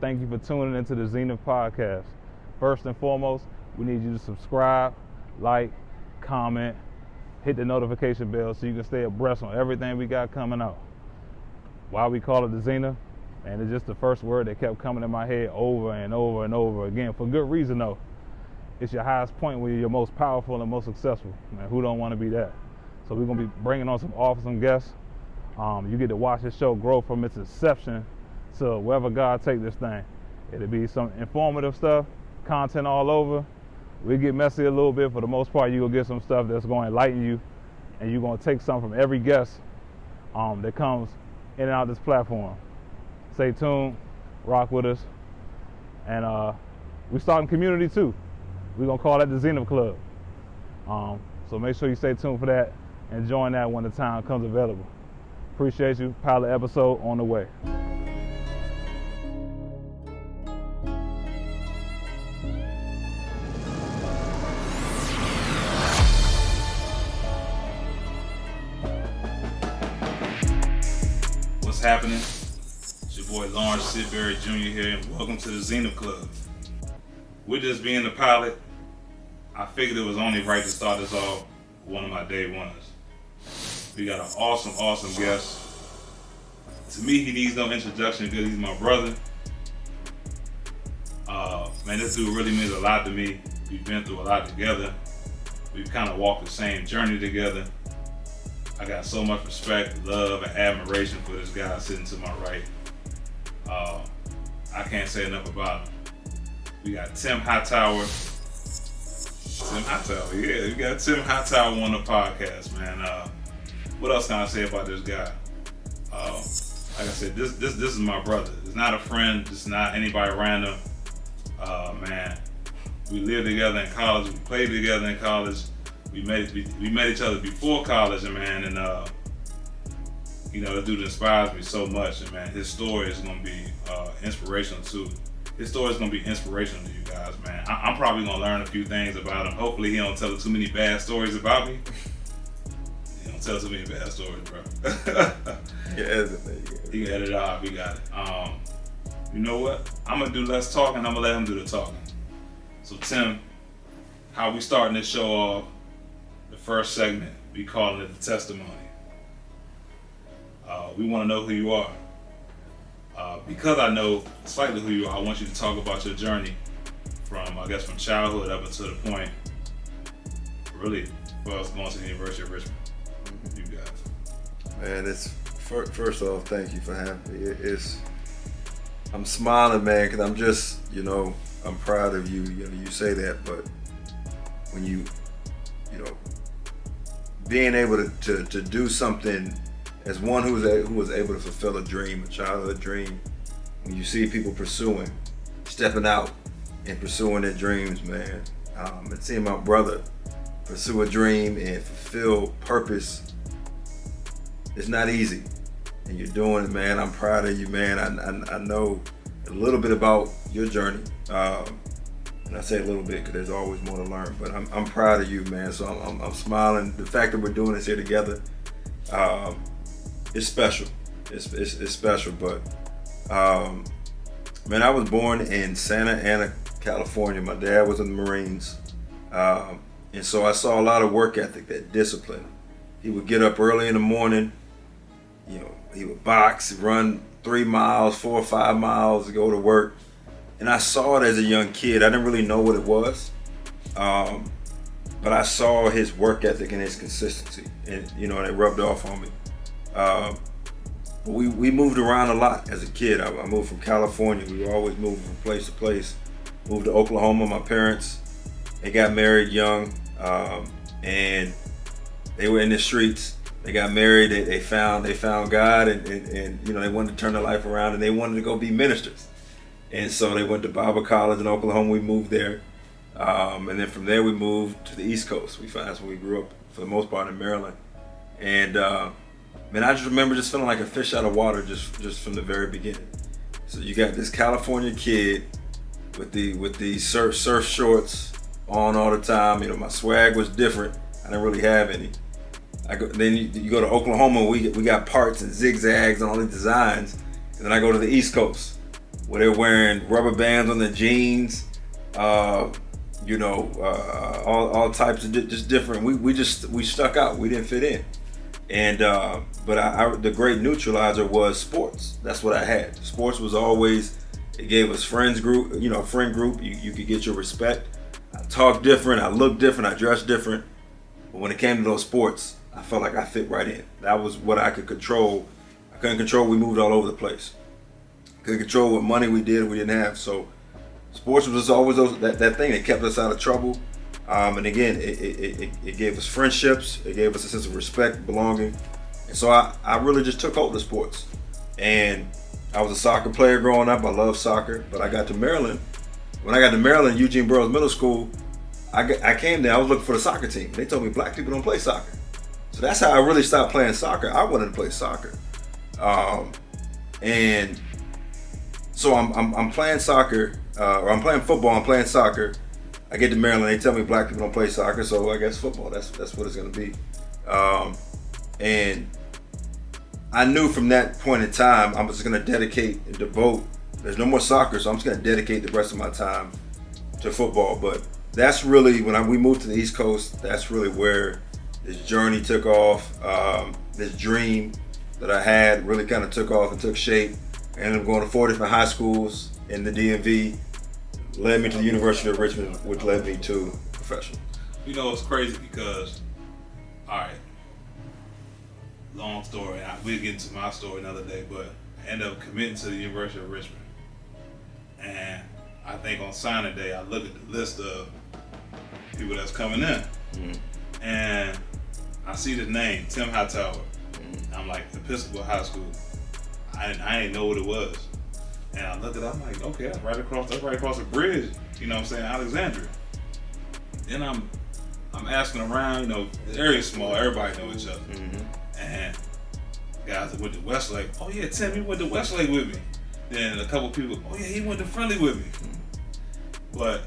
Thank you for tuning into the Zenith podcast. First and foremost, we need you to subscribe, like, comment, hit the notification bell so you can stay abreast on everything we got coming out. Why we call it the Zenith? And it's just the first word that kept coming in my head over and over and over again, for good reason though. It's your highest point where you're most powerful and most successful. Man, who don't want to be that? So we're going to be bringing on some awesome guests. You get to watch this show grow from its inception to wherever God take this thing. It'll be some informative stuff, content all over. We get messy a little bit. For the most part, you're going to get some stuff that's going to enlighten you, and you're going to take some from every guest that comes in and out of this platform. Stay tuned, rock with us, and we're starting community too. We're going to call that the Zenith Club. So make sure you stay tuned for that and join that when the time comes available. Appreciate you. Pilot episode on the way. What's happening? It's your boy Lawrence Sidbury Jr. here, and welcome to the Zenith Club. With this being the pilot, I figured it was only right to start this off with one of my day ones. We got an awesome guest. To me, he needs no introduction because he's my brother. Man, this dude really means a lot to me. We've been through a lot together. We've kind of walked the same journey together. I got so much respect, love, and admiration for this guy sitting to my right. I can't say enough about him. We got Tim Hightower. Yeah, we got Tim Hightower on the podcast, man. What else can I say about this guy? Like I said, this is my brother. It's not a friend. It's not anybody random. Man, we lived together in college. We played together in college. We met each other before college, and man, and this dude inspires me so much, and man, his story is gonna be inspirational too. His story is gonna be inspirational to you guys, man. I'm probably gonna learn a few things about him. Hopefully, he don't tell too many bad stories about me. He don't tell too many bad stories, bro. You can edit it out. We got it. You know what? I'm gonna do less talking. I'm gonna let him do the talking. So Tim, how we starting this show off? The first segment, we calling it the testimony. We want to know who you are. Because I know slightly who you are, I want you to talk about your journey from childhood up until the point, really, for us going to the University of Richmond. You got it. Man, it's first off, thank you for having me. I'm smiling, man, because I'm just, I'm proud of you. You say that, but when you being able to do something as one who was able to fulfill a dream, a childhood dream, when you see people stepping out and pursuing their dreams, man, and seeing my brother pursue a dream and fulfill purpose, it's not easy. And you're doing it, man. I'm proud of you, man. I know a little bit about your journey. And I say a little bit because there's always more to learn, but I'm proud of you, man. So I'm smiling. The fact that we're doing this here together, it's special. It's special. But man, I was born in Santa Ana, California. My dad was in the Marines, and so I saw a lot of work ethic, that discipline. He would get up early in the morning. He would box, run 3 miles, 4 or 5 miles to go to work. And I saw it as a young kid. I didn't really know what it was. But I saw his work ethic and his consistency. And, it rubbed off on me. But we moved around a lot as a kid. I moved from California. We were always moving from place to place. Moved to Oklahoma. My parents, they got married young. And they were in the streets. They got married. They found God. And they wanted to turn their life around. And they wanted to go be ministers. And so they went to Bible college in Oklahoma. We moved there. And then from there we moved to the East Coast. That's where we grew up for the most part in Maryland. And man, I just remember just feeling like a fish out of water just from the very beginning. So you got this California kid with the surf shorts on all the time. My swag was different. I didn't really have any. Then you go to Oklahoma, we got parts and zigzags and all these designs. And then I go to the East Coast, where they're wearing rubber bands on their jeans, all types of just different. We stuck out. We didn't fit in, and but the great neutralizer was sports. That's what I had. Sports was always, it gave us friend group. You could get your respect. I talked different. I looked different. I dressed different. But when it came to those sports, I felt like I fit right in. That was what I could control. I couldn't control. We moved all over the place. Couldn't control what money we did. We didn't have. So sports was just always that thing that kept us out of trouble. And again, it gave us friendships. It gave us a sense of respect, belonging. And so I really just took hold of sports. And I was a soccer player growing up. I loved soccer. But I got to Maryland. When I got to Maryland, Eugene Burroughs Middle School, I came there. I was looking for the soccer team. They told me black people don't play soccer. So that's how I really stopped playing soccer. I wanted to play soccer. And so I'm playing soccer, or I'm playing football. I'm playing soccer. I get to Maryland. They tell me black people don't play soccer. So I guess football. That's what it's going to be. And I knew from that point in time, I was just going to dedicate and devote. There's no more soccer, so I'm just going to dedicate the rest of my time to football. But that's really, when we moved to the East Coast, that's really where this journey took off. This dream that I had really kind of took off and took shape. I ended up going to 4 different high schools in the DMV, led me to the University of Richmond, which led me to professional. You know, it's crazy because, all right, long story. We'll get into my story another day, but I ended up committing to the University of Richmond. And I think on signing day, I look at the list of people that's coming in. Mm-hmm. And I see the name, Tim Hightower. Mm-hmm. I'm like, Episcopal High School. I didn't know what it was. And I look at it, I'm like, okay, that's right across the bridge, you know what I'm saying, Alexandria. Then I'm asking around, the area's small, everybody know each other. Mm-hmm. And guys that went to Westlake, oh yeah, Tim, he went to Westlake with me. Then a couple people, oh yeah, he went to Friendly with me. But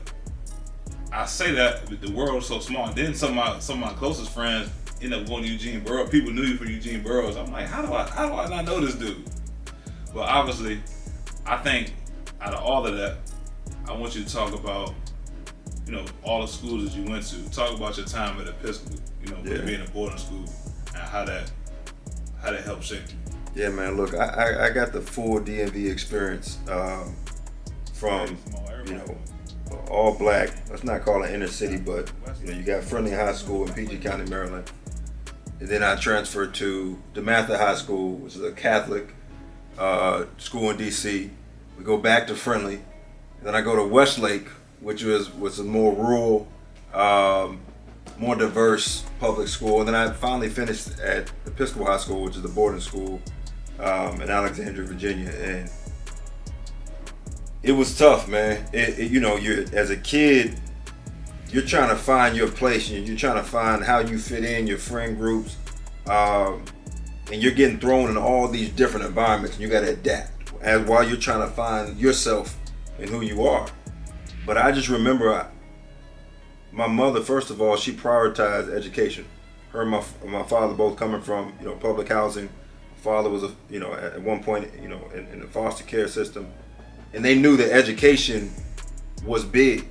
I say that, but the world's so small. And then some of my closest friends end up going to Eugene Burroughs. People knew you for Eugene Burroughs. I'm like, how do I not know this dude? But obviously, I think out of all of that, I want you to talk about, all the schools that you went to. Talk about your time at Episcopal, being a boarding school, and how that helped shape you. Yeah, man. Look, I got the full DMV experience from all black. Let's not call it inner city, but you got Friendly High School in PG County, Maryland, and then I transferred to DeMatha High School, which is a Catholic school in DC. We go back to Friendly, and then I go to Westlake, which was a more rural, more diverse public school, and then I finally finished at Episcopal High School, which is the boarding school in Alexandria, Virginia, and it was tough, man. You're as a kid, you're trying to find your place, and you're trying to find how you fit in, your friend groups, and you're getting thrown in all these different environments, and you got to adapt while you're trying to find yourself and who you are. But I just remember my mother, first of all, she prioritized education. Her and my father both coming from public housing. My father was at one point in the foster care system, and they knew that education was big,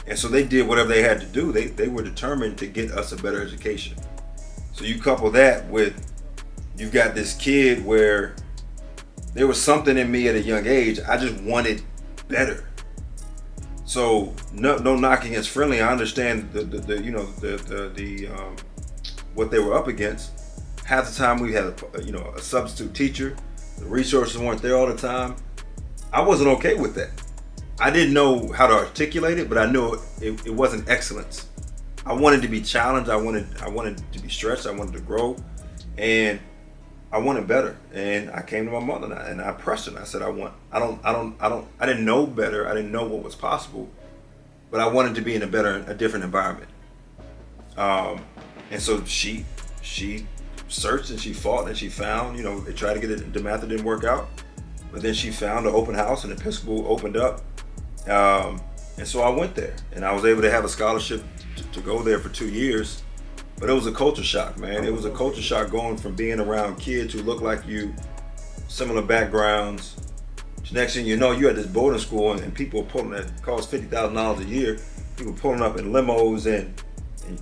and so they did whatever they had to do. They were determined to get us a better education. So you couple that with, you've got this kid where there was something in me at a young age. I just wanted better. So no knock against Friendly. I understand the what they were up against. Half the time we had a substitute teacher. The resources weren't there all the time. I wasn't okay with that. I didn't know how to articulate it, but I knew it wasn't excellence. I wanted to be challenged. I wanted to be stretched. I wanted to grow, and I wanted better. And I came to my mother and I pressed her. And I said, I didn't know better. I didn't know what was possible, but I wanted to be in a different environment. And so she searched and she fought and she found, they tried to get it in DeMatha, didn't work out, but then she found an open house and Episcopal opened up. And so I went there and I was able to have a scholarship to go there for 2 years. But it was a culture shock, man. It was a culture shock going from being around kids who look like you, similar backgrounds, Next thing you know, you're at this boarding school and people are pulling that costs $50,000 a year. People pulling up in limos and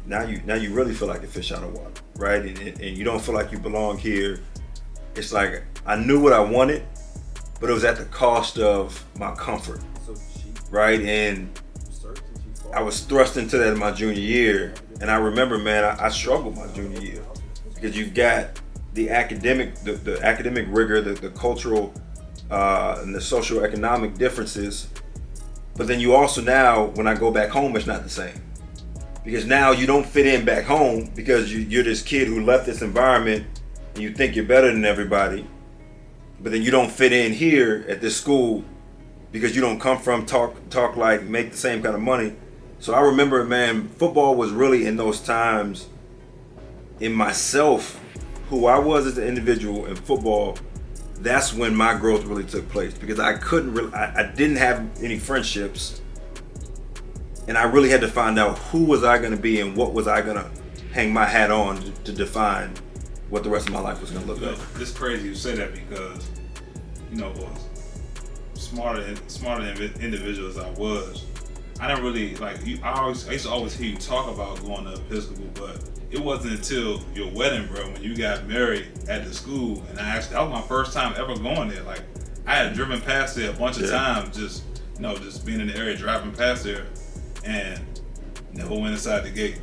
now you really feel like a fish out of water, right? And you don't feel like you belong here. It's like I knew what I wanted, but it was at the cost of my comfort, right? And I was thrust into that in my junior year. And I remember, man, I struggled my junior year because you've got the academic rigor, the cultural and the socio-economic differences. But then you also now, when I go back home, it's not the same. Because now you don't fit in back home because you're this kid who left this environment and you think you're better than everybody. But then you don't fit in here at this school because you don't come from, talk like, make the same kind of money. So I remember, man, football was really in those times in myself, who I was as an individual in football. That's when my growth really took place because I didn't have any friendships, and I really had to find out who was I going to be and what was I going to hang my hat on to define what the rest of my life was going to look like. It's crazy you say that because, smarter individual as I was, I didn't really I used to always hear you talk about going to Episcopal, but it wasn't until your wedding, bro, when you got married at the school, and that was my first time ever going there. Like, I had driven past there a bunch of times, just being in the area, driving past there, and never went inside the gate.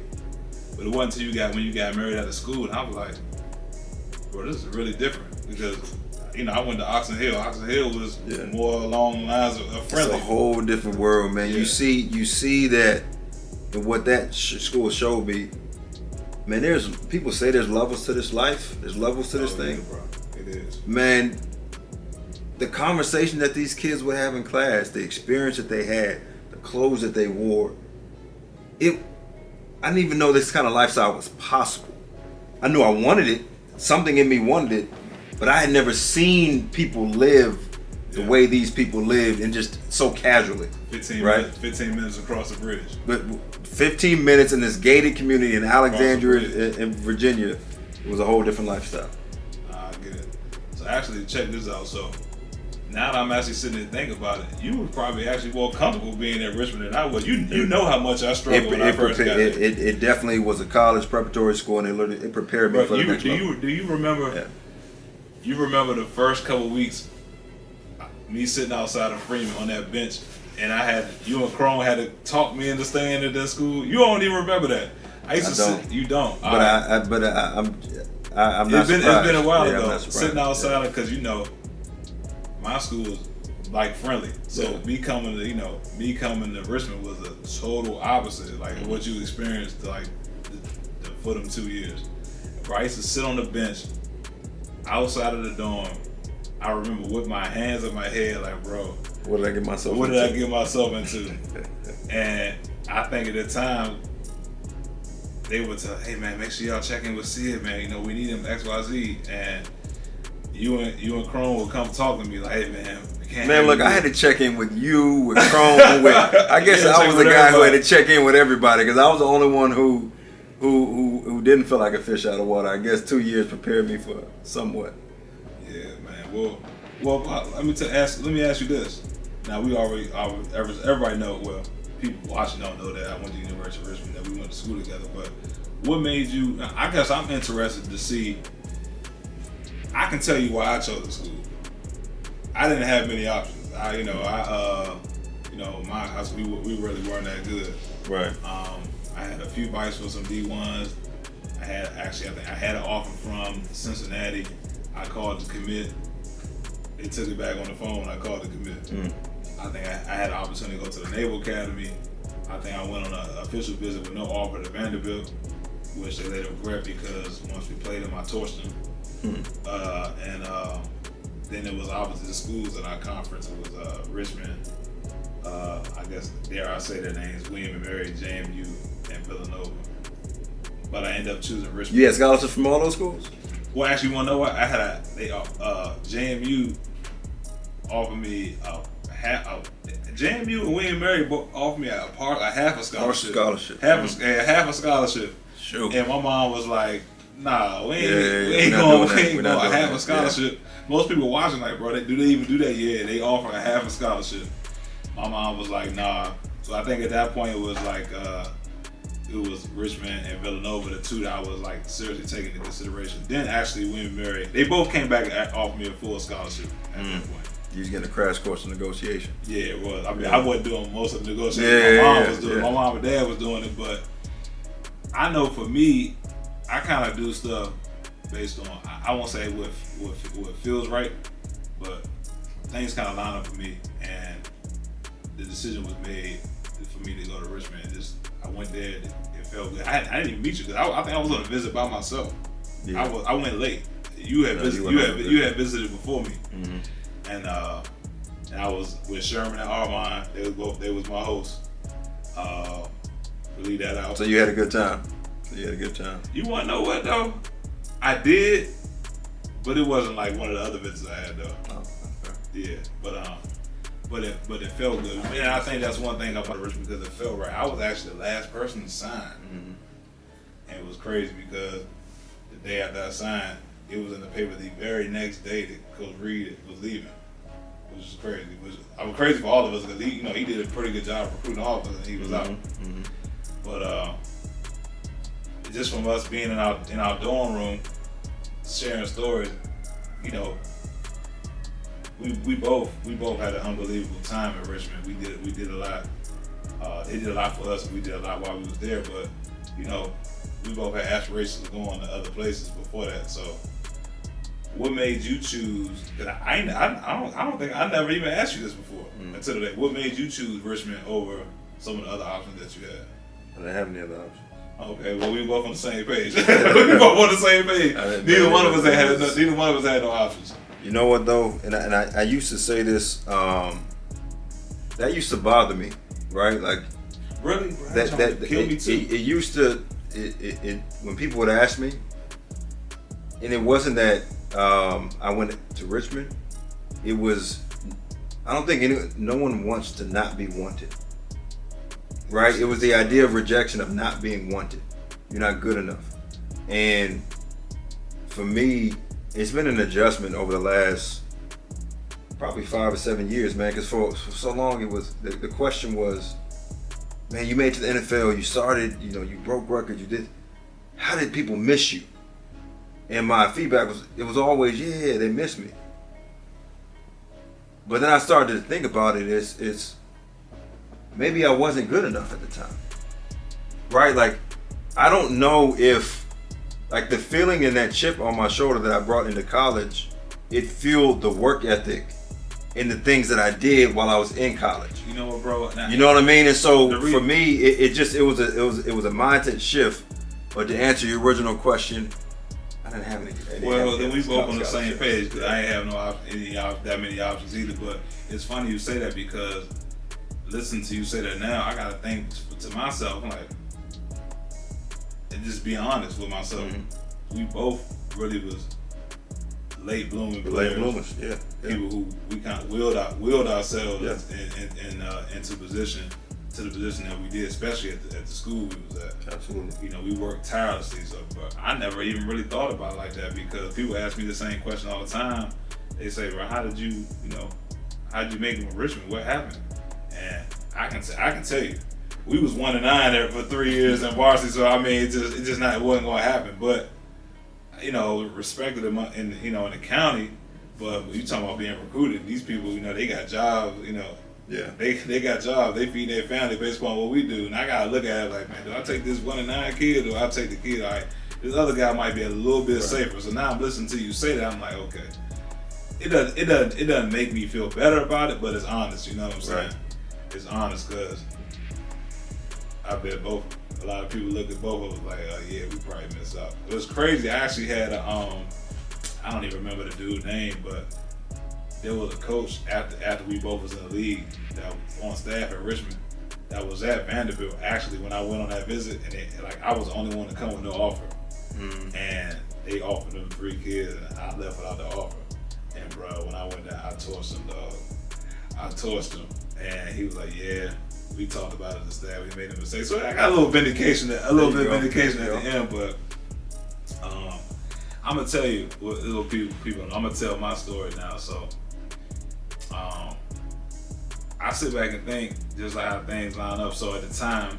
But it wasn't until when you got married at the school, and I was like, bro, this is really different because, I went to Oxon Hill. Oxon Hill was more along the lines of friendly. It's a whole different world, man. Yeah. You see that, and what that school showed me. Man, people say there's levels to this life. There's levels to this thing. Yeah, bro. It is. Man, the conversation that these kids would have in class, the experience that they had, the clothes that they wore, I didn't even know this kind of lifestyle was possible. I knew I wanted it. Something in me wanted it, but I had never seen people live the way these people lived and just so casually. 15 minutes across the bridge. But 15 minutes in this gated community in Alexandria in Virginia, it was a whole different lifestyle. I get it. So actually, check this out. So now that I'm actually sitting and thinking about it, you were probably actually more comfortable being at Richmond than I was. You know how much I struggled when I first got there. It definitely was a college preparatory school, and it prepared me for the next level. Do you remember? Yeah. You remember the first couple weeks, me sitting outside of Freeman on that bench, and you and Crone had to talk me into staying at that school. You don't even remember that. I used to sit. You don't. But I'm not surprised. It's been a while ago. Sitting outside because my school was like friendly. So me coming to Richmond was a total opposite. Like what you experienced for them 2 years. Where I used to sit on the bench outside of the dorm. I remember with my hands on my head, like, bro, what did I get myself into? And I think at the time they would tell, hey man, make sure y'all check in with Sid, man. We need him XYZ. And you and Crone would come talk to me like, hey man, we can't. Man, look, I had to check in with you, with Crone, I guess I was the guy who had to check in with everybody because I was the only one who didn't feel like a fish out of water. I guess 2 years prepared me for somewhat. Yeah, man. Well. Let me ask you this. Now everybody know. Well, people watching don't know that I went to the University of Richmond, that we went to school together. But what made you? I guess I'm interested to see. I can tell you why I chose the school. I didn't have many options. My house we really weren't that good. Right. I had a few bites for some D1s. I had an offer from Cincinnati. I called to commit. They took it back on the phone. I called to commit. I think I had an opportunity to go to the Naval Academy. I think I went on an official visit with no offer to Vanderbilt, which they later regret because once we played them, I torched them. Then it was opposite schools in our conference. It was Richmond. I guess dare I say their names: William and Mary, JMU, and Villanova. But I ended up choosing Richmond. You had scholarships from all those schools? Well, actually, you want to know what? I had JMU offered me JMU and William Mary both offered me a half a scholarship. Half a scholarship. Sure. And my mom was like, "Nah, we ain't going half a scholarship." most people watching like, bro, do they even do that? Yeah, they offer a half a scholarship. My mom was like, nah. So I think at that point it was like, it was Richmond and Villanova, the two that I was like seriously taking into consideration. Then actually William and Mary, they both came back and offered me a full scholarship at that point. You was getting a crash course in negotiation. Yeah, it was. I mean, I wasn't doing most of the negotiation. My mom was doing. My mom and dad was doing it, but I know for me, I kind of do stuff based on, I won't say what feels right, but things kind of line up for me, and the decision was made for me to go to Richmond. I went there. It felt good. I didn't even meet you because I think I was on a visit by myself. Yeah. I went late. You had visited before me, and I was with Sherman and Armand. They was my hosts. Leave that out. So you had a good time. You want to know what though? I did, but it wasn't like one of the other visits I had though. Oh, okay. Yeah, but it felt good. Man, I think that's one thing about Richmond because it felt right. I was actually the last person to sign, and it was crazy because the day after I signed, it was in the paper the very next day that Coach Reed was leaving, which is crazy. I was crazy for all of us because he did a pretty good job recruiting all of us, and he was out. But just from us being in our dorm room, sharing stories, we both had an unbelievable time at Richmond. We did a lot. They did a lot for us, and we did a lot while we was there. But we both had aspirations of going to other places before that. So, what made you choose? Cause I don't think I never even asked you this before until today. What made you choose Richmond over some of the other options that you had? I didn't have any other options. Okay, well we were both on the same page. We both on the same page. Neither one of us had no options. You know what though, and I used to say this. That used to bother me, right? Like, really, that kill me too. It used to. It when people would ask me, and it wasn't that I went to Richmond. It was. I don't think no one wants to not be wanted. Right? It was the idea of rejection, of not being wanted. You're not good enough. And for me, it's been an adjustment over the last probably 5 or 7 years, man, because for so long it was, the question was, man, you made it to the NFL, you started, you broke records, you did, how did people miss you? And my feedback was always, yeah, they miss me. But then I started to think about it, it's maybe I wasn't good enough at the time, right? Like, I don't know if, like, the feeling and that chip on my shoulder that I brought into college, it fueled the work ethic and the things that I did while I was in college. You know what, bro? You know what I mean? And so for me, it was a mindset shift. But to answer your original question, I didn't have any. Well, then we both on the same page because I ain't have that many options either. But it's funny you say that because listen to you say that now, I gotta think to myself, I'm like, and just be honest with myself. We both really was late blooming players. Late bloomers, yeah. People who we kind of willed ourselves into position to the position that we did, especially at the school we was at. Absolutely. We worked tirelessly. So, but I never even really thought about it like that because people ask me the same question all the time. They say, "Bro, how did you make it with Richmond? What happened?" And I can tell you, we was 1-9 there for 3 years in varsity. So I mean, it wasn't going to happen. But respected them in the county. But when you talking about being recruited, these people, they got jobs. Yeah. They got jobs. They feed their family based upon what we do. And I gotta look at it like, man, do I take this 1-9 kid, or do I take the kid? All right, this other guy might be a little bit safer. So now I'm listening to you say that. I'm like, okay. It doesn't make me feel better about it, but it's honest. You know what I'm saying? Right. It's honest because I bet a lot of people look at both of us like, oh yeah, we probably messed up. It was crazy. I actually had I don't even remember the dude's name, but there was a coach after we both was in the league that was on staff at Richmond that was at Vanderbilt actually when I went on that visit, and I was the only one to come with no offer. And they offered them 3 kids and I left without the offer. And bro, when I went down, I torched him, dog. I torched him, and he was like, yeah, we talked about it as a staff, we made a mistake. So I got a little vindication, bit of vindication at the end, but I'm gonna tell you what little people. I'm gonna tell my story now. So, I sit back and think just like how things line up. So at the time,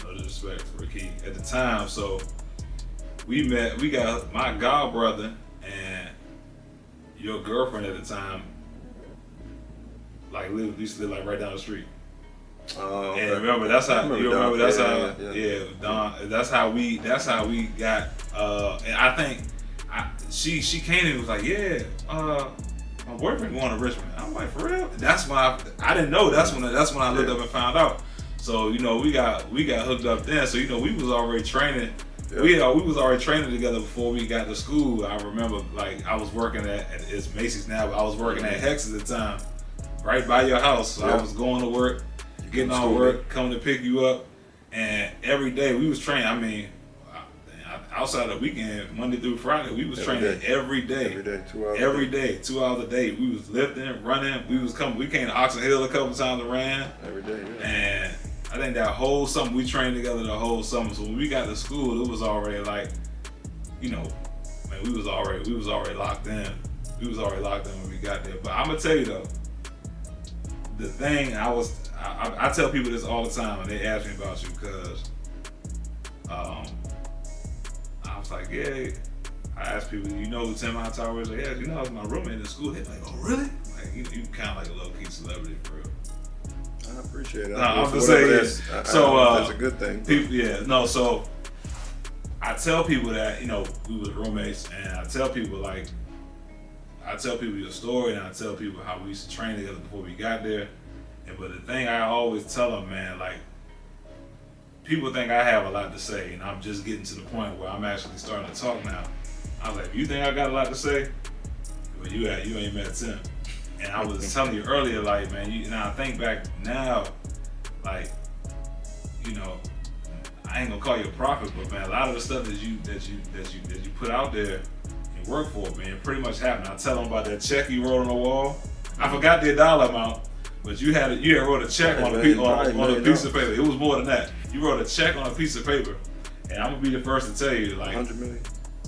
no disrespect for Ricky, at the time, so we met. We got my god brother and your girlfriend at the time. Like used to live like right down the street. Oh, okay. And remember that's how yeah. Don. That's how we got. And I think she came and was like, yeah, my boyfriend going to Richmond. I'm like, for real? That's when I didn't know. That's when I looked up and found out. So we got hooked up then. So we was already training. Yeah. We was already training together before we got to school. I remember like I was working at it's Macy's now, but I was working at Hex at the time, right by your house. So I was going to work, getting off work, coming to pick you up, and every day we was training. I mean, outside of the weekend, Monday through Friday, we was training every day. Every day, 2 hours. Every day, 2 hours a day. We was lifting, running. We came to Oxon Hill a couple times and ran. Every day, yeah. And I think that whole summer we trained together the whole summer. So when we got to school, it was already like, man, we was already locked in. We was already locked in when we got there. But I'm gonna tell you though, the thing I tell people this all the time when they ask me about you because I was like, yeah. I asked people, you know who Tim Hightower is? Like, yeah, I was my roommate in school. They're like, oh really? Like you kind of like a low key celebrity for real. I appreciate it. I'm just saying. That's a good thing. People, so I tell people that we was roommates, and I tell people your story, and I tell people how we used to train together before we got there. But the thing I always tell them, man, like people think I have a lot to say, and I'm just getting to the point where I'm actually starting to talk now. I was like, you think I got a lot to say? Well, you ain't met Tim. And I was telling you earlier, like, man, I think back now, like, I ain't gonna call you a prophet, but man, a lot of the stuff that you put out there and work for, man, pretty much happened. I tell them about that check you wrote on the wall. I forgot the dollar amount, but you had wrote a check on a piece of paper. It was more than that. You wrote a check on a piece of paper, and I'm gonna be the first to tell you, like, $100 million.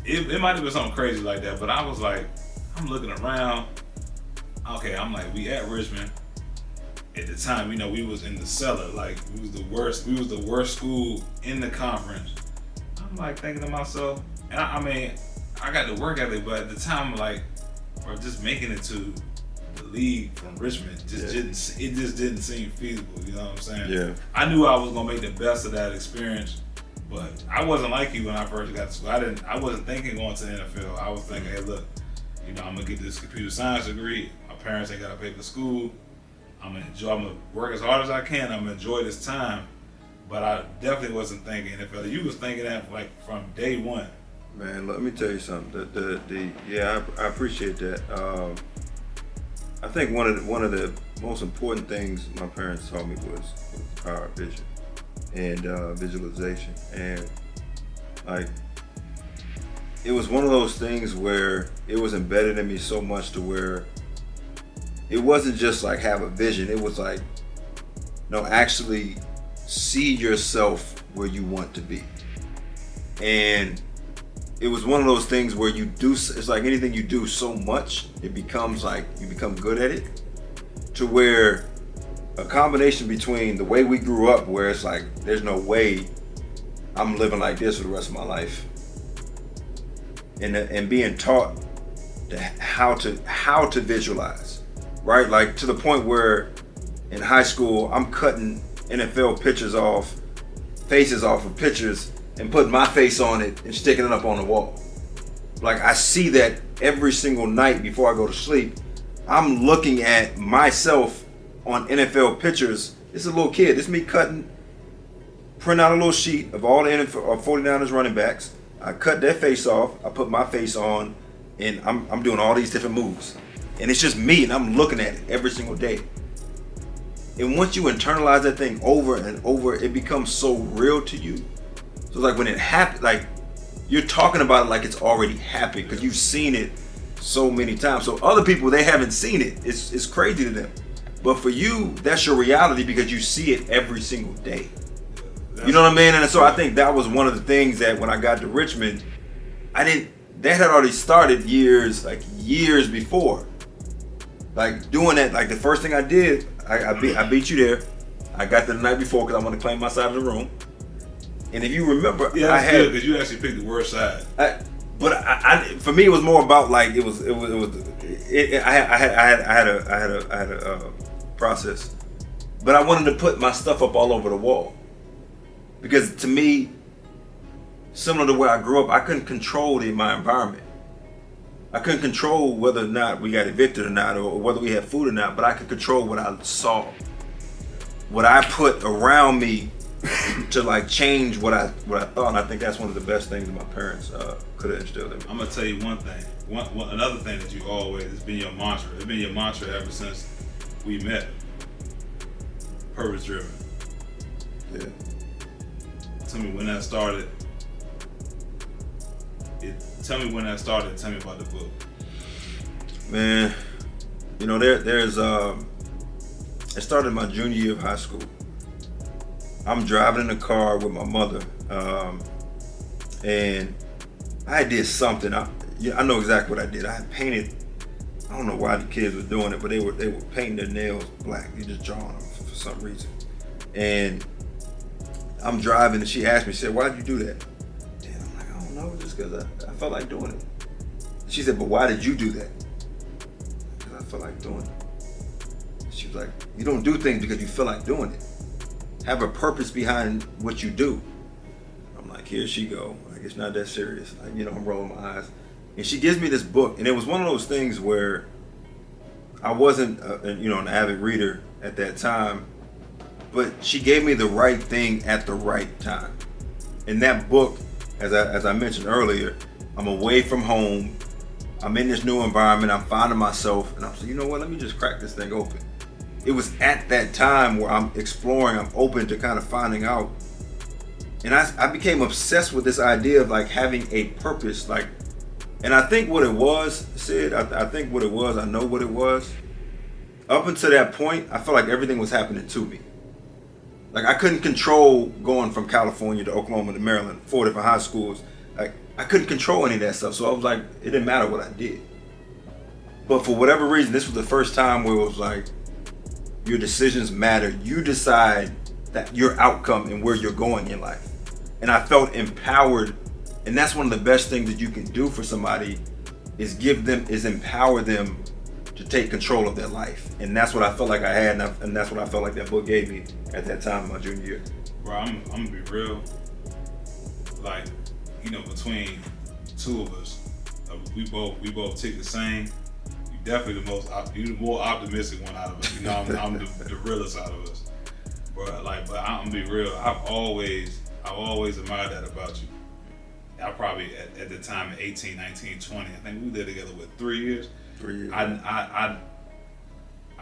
It might have been something crazy like that, but I was like, I'm looking around. Okay, I'm like, we at Richmond. At the time, we was in the cellar. Like, we was the worst school in the conference. I'm like thinking to myself, and I mean, I got the work ethic, but at the time, like, or just making it to the league from Richmond didn't seem feasible. You know what I'm saying? Yeah. I knew I was gonna make the best of that experience, but I wasn't like you when I first got to school. I wasn't thinking going to the NFL. I was thinking, hey, look, I'm gonna get this computer science degree. My parents ain't gotta pay for school. I'm gonna work as hard as I can. I'm gonna enjoy this time. But I definitely wasn't thinking NFL. You was thinking that like from day one. Man, let me tell you something. I appreciate that. I think one of the most important things my parents taught me was the power of vision and visualization. And like, it was one of those things where it was embedded in me so much to where it wasn't just like have a vision. It was like, no, actually see yourself where you want to be. And it was one of those things where it's like anything you do so much, it becomes like you become good at it, to where a combination between the way we grew up, where it's like, there's no way I'm living like this for the rest of my life, and being taught how to visualize, right? Like to the point where in high school I'm cutting NFL faces off of pictures and putting my face on it and sticking it up on the wall. Like, I see that every single night before I go to sleep. I'm looking at myself on NFL pictures. It's a little kid. It's me print out a little sheet of all the NFL 49ers running backs. I cut their face off. I put my face on, and I'm doing all these different moves. And it's just me, and I'm looking at it every single day. And once you internalize that thing over and over, it becomes so real to you. So like when it happens, like you're talking about it like it's already happened because you've seen it so many times. So other people, they haven't seen it. It's crazy to them. But for you, that's your reality because you see it every single day. You know what I mean? And so I think that was one of the things that when I got to Richmond, that had already started years before. Like doing that, like the first thing I did, I beat you there. I got there the night before because I wanted to claim my side of the room. And if you remember, I had good because you actually picked the worst side. For me, it was more about like I had a process, but I wanted to put my stuff up all over the wall because to me, similar to where I grew up, I couldn't control my environment. I couldn't control whether or not we got evicted or not, or whether we had food or not, but I could control what I saw, what I put around me to like change what I thought. And I think that's one of the best things that my parents could have instilled in me. I'm gonna tell you one thing. Another thing that you always, it's been your mantra. It's been your mantra ever since we met. Purpose driven. Yeah. Tell me when that started. Tell me when that started. Tell me about the book. Man, you know, there's it started my junior year of high school. I'm driving in the car with my mother, and I did something. I know exactly what I did. I had painted. I don't know why the kids were doing it, but they were painting their nails black. You just drawing them for some reason. And I'm driving, and she asked me, she said, "Why did you do that?" And I'm like, "I don't know, just because I felt like doing it." She said, "But why did you do that?" Because I felt like doing it. She was like, "You don't do things because you feel like doing it. Have a purpose behind what you do." I'm like, here she go. Like, it's not that serious. Like, you know, I'm rolling my eyes. And she gives me this book, and it was one of those things where I wasn't, an avid reader at that time, but she gave me the right thing at the right time. In that book, as I mentioned earlier, I'm away from home. I'm in this new environment. I'm finding myself, and I'm saying, you know what? Let me just crack this thing open. It was at that time where I'm exploring. I'm open to kind of finding out, and I became obsessed with this idea of like having a purpose, like. And I think what it was, Sid, I think what it was, I know what it was. Up until that point, I felt like everything was happening to me. Like I couldn't control going from California to Oklahoma to Maryland, 4 different high schools. Like I couldn't control any of that stuff. So I was like, it didn't matter what I did. But for whatever reason, this was the first time where it was like, your decisions matter. You decide that your outcome and where you're going in life. And I felt empowered. And that's one of the best things that you can do for somebody is empower them to take control of their life. And that's what I felt like I had, and that's what I felt like that book gave me at that time in my junior year. Bro, I'm gonna be real. Like, between two of us, we both take the same. You definitely the more optimistic one out of us. I'm the realest out of us. Bro, but I'm gonna be real. I've always admired that about you. I probably at the time 18, 19, 20. I think we lived together 3 years. 3 years. I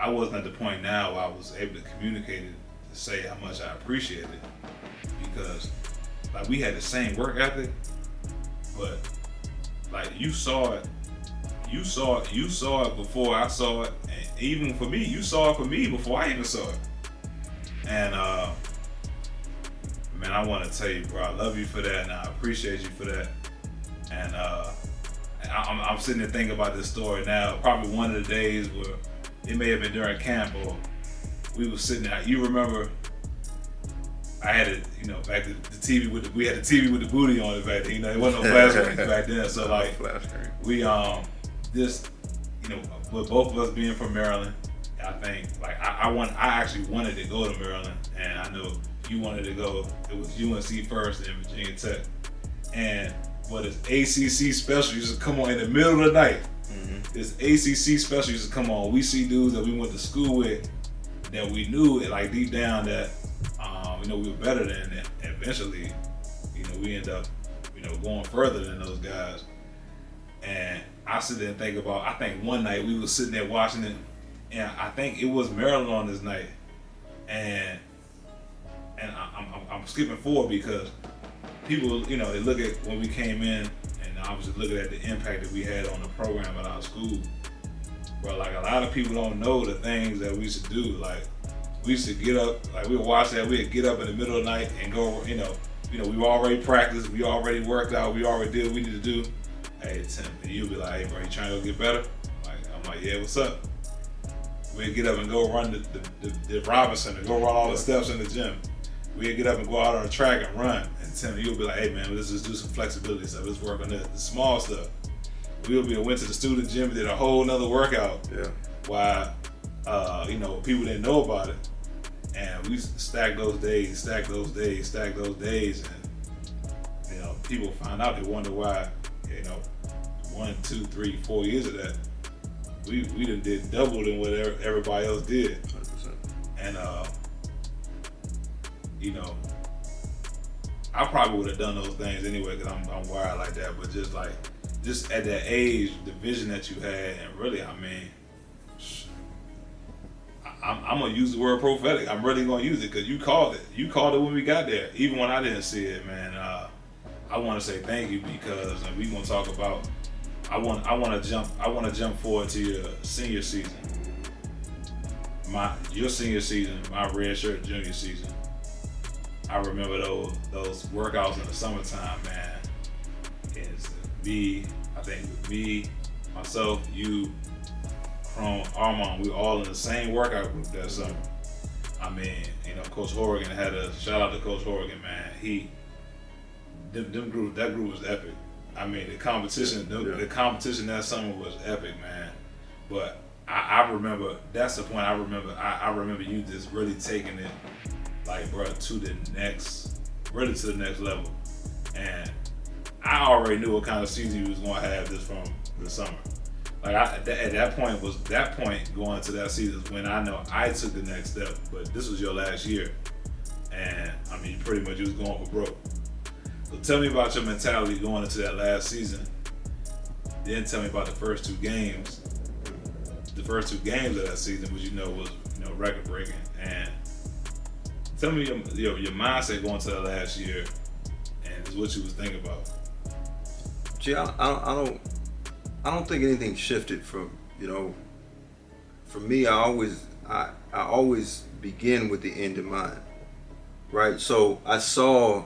wasn't at the point now where I was able to communicate it to say how much I appreciated it, because like we had the same work ethic, but like you saw it before I saw it, and even for me, you saw it for me before I even saw it. And man, I want to tell you, bro, I love you for that, and I appreciate you for that. And I'm sitting there thinking about this story now. Probably one of the days where it may have been during camp, or we were sitting there. You remember? I had it, back to the TV we had the TV with the booty on it back then. It wasn't no flash screen back then. So like, we with both of us being from Maryland, I think like I actually wanted to go to Maryland, and I know you wanted to go. It was UNC first and Virginia Tech. And this ACC special used to come on in the middle of the night. Mm-hmm. This ACC special used to come on. We see dudes that we went to school with that we knew it like deep down that we were better than, and eventually we end up going further than those guys. And I sit there and think about, I think one night we were sitting there watching it, and I think it was Maryland on this night, and I'm skipping forward because people, they look at when we came in, and I was just looking at the impact that we had on the program at our school. But like a lot of people don't know the things that we used to do. Like we used to get up, like we would watch that, we'd get up in the middle of the night and go, we already practiced, we already worked out, we already did what we needed to do, hey Tim, and you'll be like, hey bro, you trying to go get better? I'm like, yeah, what's up? We'd get up and go run the Robinson and go run all the steps in the gym. We'd get up and go out on the track and run. And Tim, you'll be like, hey man, let's just do some flexibility stuff. Let's work on the small stuff. Went to the student gym and did a whole nother workout. Yeah. While people didn't know about it. And we stacked those days, and people find out. They wonder why, 1, 2, 3, 4 years of that, we done did double than what everybody else did. 100%. And I probably would have done those things anyway because I'm wired like that. But just at that age, the vision that you had, and really, I'm gonna use the word prophetic. I'm really gonna use it because you called it. You called it when we got there, even when I didn't see it, man. I want to say thank you because we gonna talk about. I want to jump forward to your senior season. Your senior season, my redshirt junior season. I remember those workouts in the summertime, man. It's me, myself, you, Chrome, Armand, we all in the same workout group that summer. Coach Horrigan had a shout out to Coach Horrigan, man. That group was epic. The competition that summer was epic, man. But I remember that's the point. I remember you just really taking it, like, bro, to the next level. And I already knew what kind of season you was gonna have this from the summer. Like at that point going to that season when I know I took the next step, but this was your last year, and pretty much you was going for broke. So tell me about your mentality going into that last season. Then tell me about the first two games. The first two games of that season, which was record breaking, and tell me your mindset going to that last year, and what you was thinking about. Gee, I don't think anything shifted from, for me, I always begin with the end in mind, right? So I saw,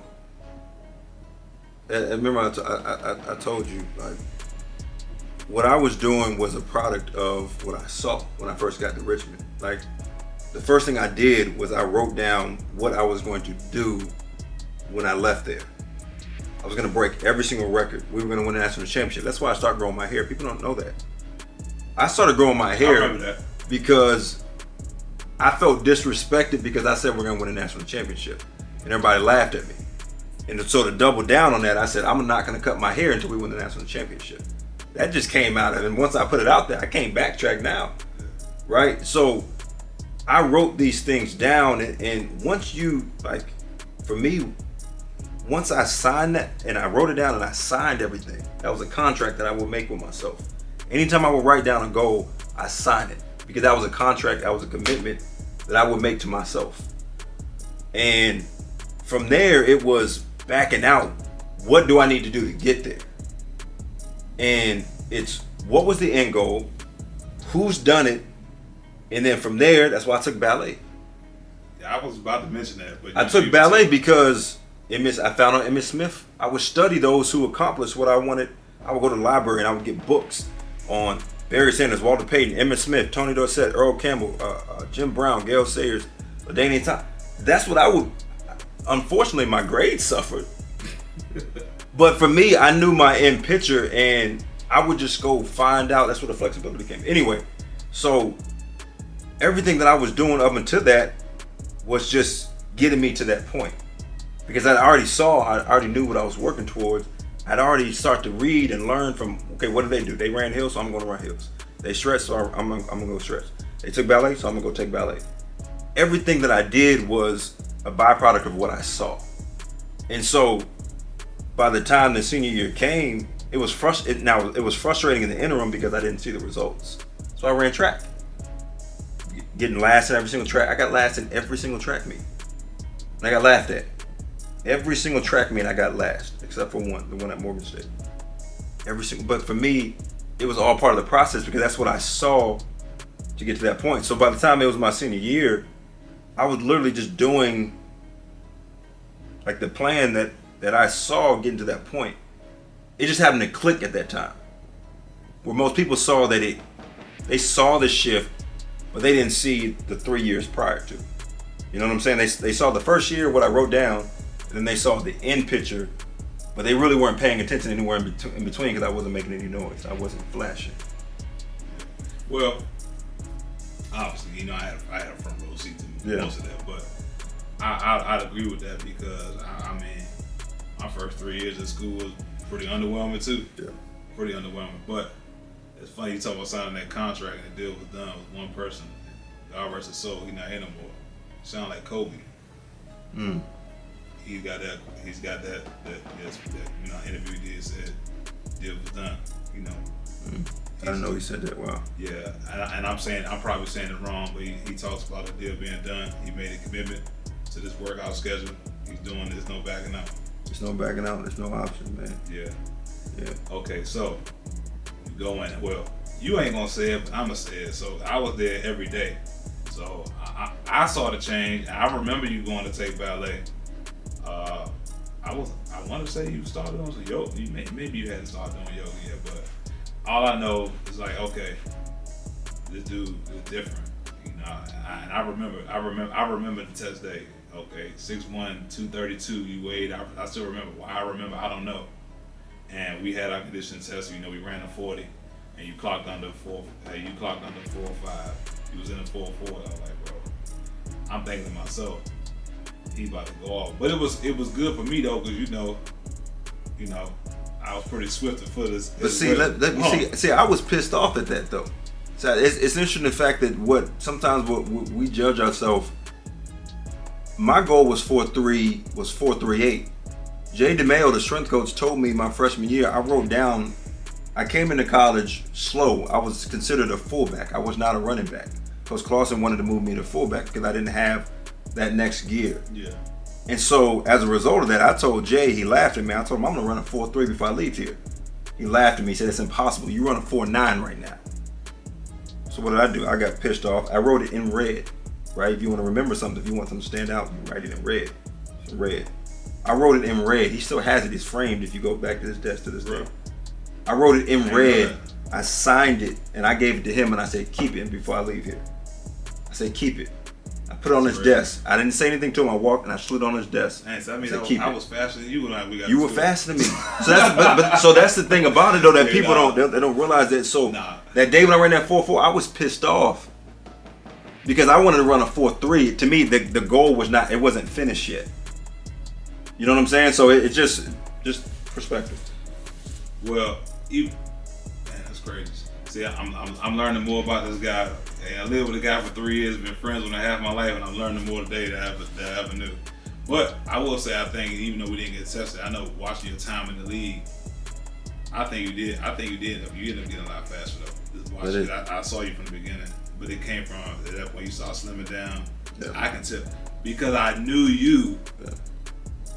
I remember I told you, like, what I was doing was a product of what I saw when I first got to Richmond. Like, the first thing I did was I wrote down what I was going to do when I left there. I was going to break every single record. We were going to win the national championship. That's why I started growing my hair. People don't know that. I started growing my hair because I felt disrespected because I said we're going to win the national championship. And everybody laughed at me. And so to double down on that, I said, I'm not going to cut my hair until we win the national championship. That just came out of it. And once I put it out there, I can't backtrack now. Right? So I wrote these things down. And once you, like, for me, once I signed that and I wrote it down and I signed everything, that was a contract that I would make with myself. Anytime I would write down a goal, I signed it because that was a contract, that was a commitment that I would make to myself. And from there, it was backing out. What do I need to do to get there? And it's what was the end goal? Who's done it? And then from there, that's why I took ballet. Yeah, I was about to mention that. But I took ballet because I found out Emmitt Smith. I would study those who accomplished what I wanted. I would go to the library and I would get books on Barry Sanders, Walter Payton, Emmitt Smith, Tony Dorsett, Earl Campbell, Jim Brown, Gale Sayers, LaDainian Thomas. That's what I would. Unfortunately, my grades suffered. But for me, I knew my end picture and I would just go find out. That's where the flexibility came. Anyway, so everything that I was doing up until that was just getting me to that point. Because I already knew what I was working towards. I'd already started to read and learn from, okay, what did they do? They ran hills, so I'm going to run hills. They stretched, so I'm going to go stretch. They took ballet, so I'm going to go take ballet. Everything that I did was a byproduct of what I saw. And so by the time the senior year came, it was frustrating in the interim because I didn't see the results. So I ran track. Getting last in every single track. I got last in every single track meet. And I got laughed at. Every single track meet I got last, except for one, the one at Morgan State. But for me, it was all part of the process because that's what I saw to get to that point. So by the time it was my senior year, I was literally just doing like the plan that I saw getting to that point. it just happened to click at that time. Where most people saw that they saw the shift, but they didn't see the 3 years prior to. You know what I'm saying? They saw the first year, what I wrote down, and then they saw the end picture, but they really weren't paying attention anywhere in between because I wasn't making any noise. I wasn't flashing. Well, obviously, you know, I had a front row seat to most of that, but I'd agree with that because, I mean, my first 3 years at school was pretty underwhelming too. Yeah. Pretty underwhelming. But it's funny you talk about signing that contract and the deal was done with one person. God rest his soul, he's not here no more. Sound like Kobe. He's got that you know, interview he did said deal was done, you know. I don't know he said that. Wow. Yeah, and I'm probably saying it wrong, but he talks about the deal being done. He made a commitment to this workout schedule. He's doing this, no backing out. There's no backing out. There's no option, man. Yeah. Yeah. Okay, so you go in. Well, you ain't gonna say it, but I'm gonna say it. So I was there every day. So I saw the change. I remember you going to take ballet. I want to say you started on some yoga. Maybe you hadn't started doing yoga yet, but all I know is like, okay, this dude is different, you know. And I remember the test day. Okay, 6'1", 232. You weighed. I still remember. Why I remember, I don't know. And we had our conditioning test. You know, we ran a 40, and you clocked under 4. You clocked under 4.5. You was in a 4.4. I was like, bro, I'm thinking to myself, he about to go off. But it was good for me though, because you know, I was pretty swift for this. But see, let me see. I was pissed off at that though. So it's interesting the fact that sometimes we judge ourselves. My goal was 4.3, was 4.38. Jay DeMayo, the strength coach, told me my freshman year. I wrote down. I came into college slow. I was considered a fullback. I was not a running back. Coach Clausen wanted to move me to fullback because I didn't have that next gear. Yeah. And so as a result of that, I told Jay, he laughed at me. I told him I'm gonna run a 4.3 before I leave here. He laughed at me, he said it's impossible. You run a 4.9 right now. So what did I do? I got pissed off. I wrote it in red, right? If you want to remember something, if you want something to stand out, you write it in red. It's red. I wrote it in red. He still has it. It's framed if you go back to his desk to this day. I wrote it in red. I signed it and I gave it to him and I said, keep it before I leave here. I said, keep it. I put it on his desk. I didn't say anything to him. I walked and I slid on his desk. Man, so I mean, I was faster than you when we got. You were faster than me. So that's the thing about it though, that people don't realize that. So that day when I ran that 4.4, I was pissed off because I wanted to run a 4.3. To me, the goal was not. It wasn't finished yet. You know what I'm saying? So it's just perspective. Well, man, that's crazy. See, I'm learning more about this guy. Hey, I lived with a guy for 3 years, been friends with him half my life, and I'm learning more today than I ever knew. But I will say, I think even though we didn't get tested, I know watching your time in the league, I think you did. You ended up getting a lot faster though. Just watching it, I saw you from the beginning, but it came from at that point you saw slimming down. Yeah. I can tell because I knew you,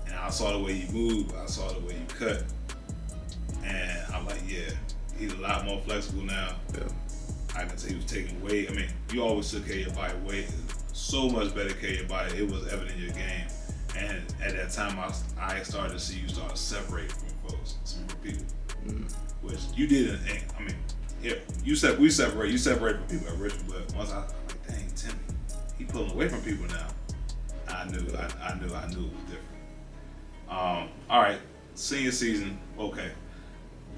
and I saw the way you moved, I saw the way you cut, and I'm like, yeah, he's a lot more flexible now. Yeah. I can tell he was taking weight. I mean, you always took care of your body weight. So much better care of your body. It was evident in your game. And at that time, I started to see you start to separate from folks, some people. Which you didn't. I mean, yeah, we separate. You separate from people at Richmond, but once I was like, dang, Timmy, he pulling away from people now. I knew it was different. All right, senior season. Okay,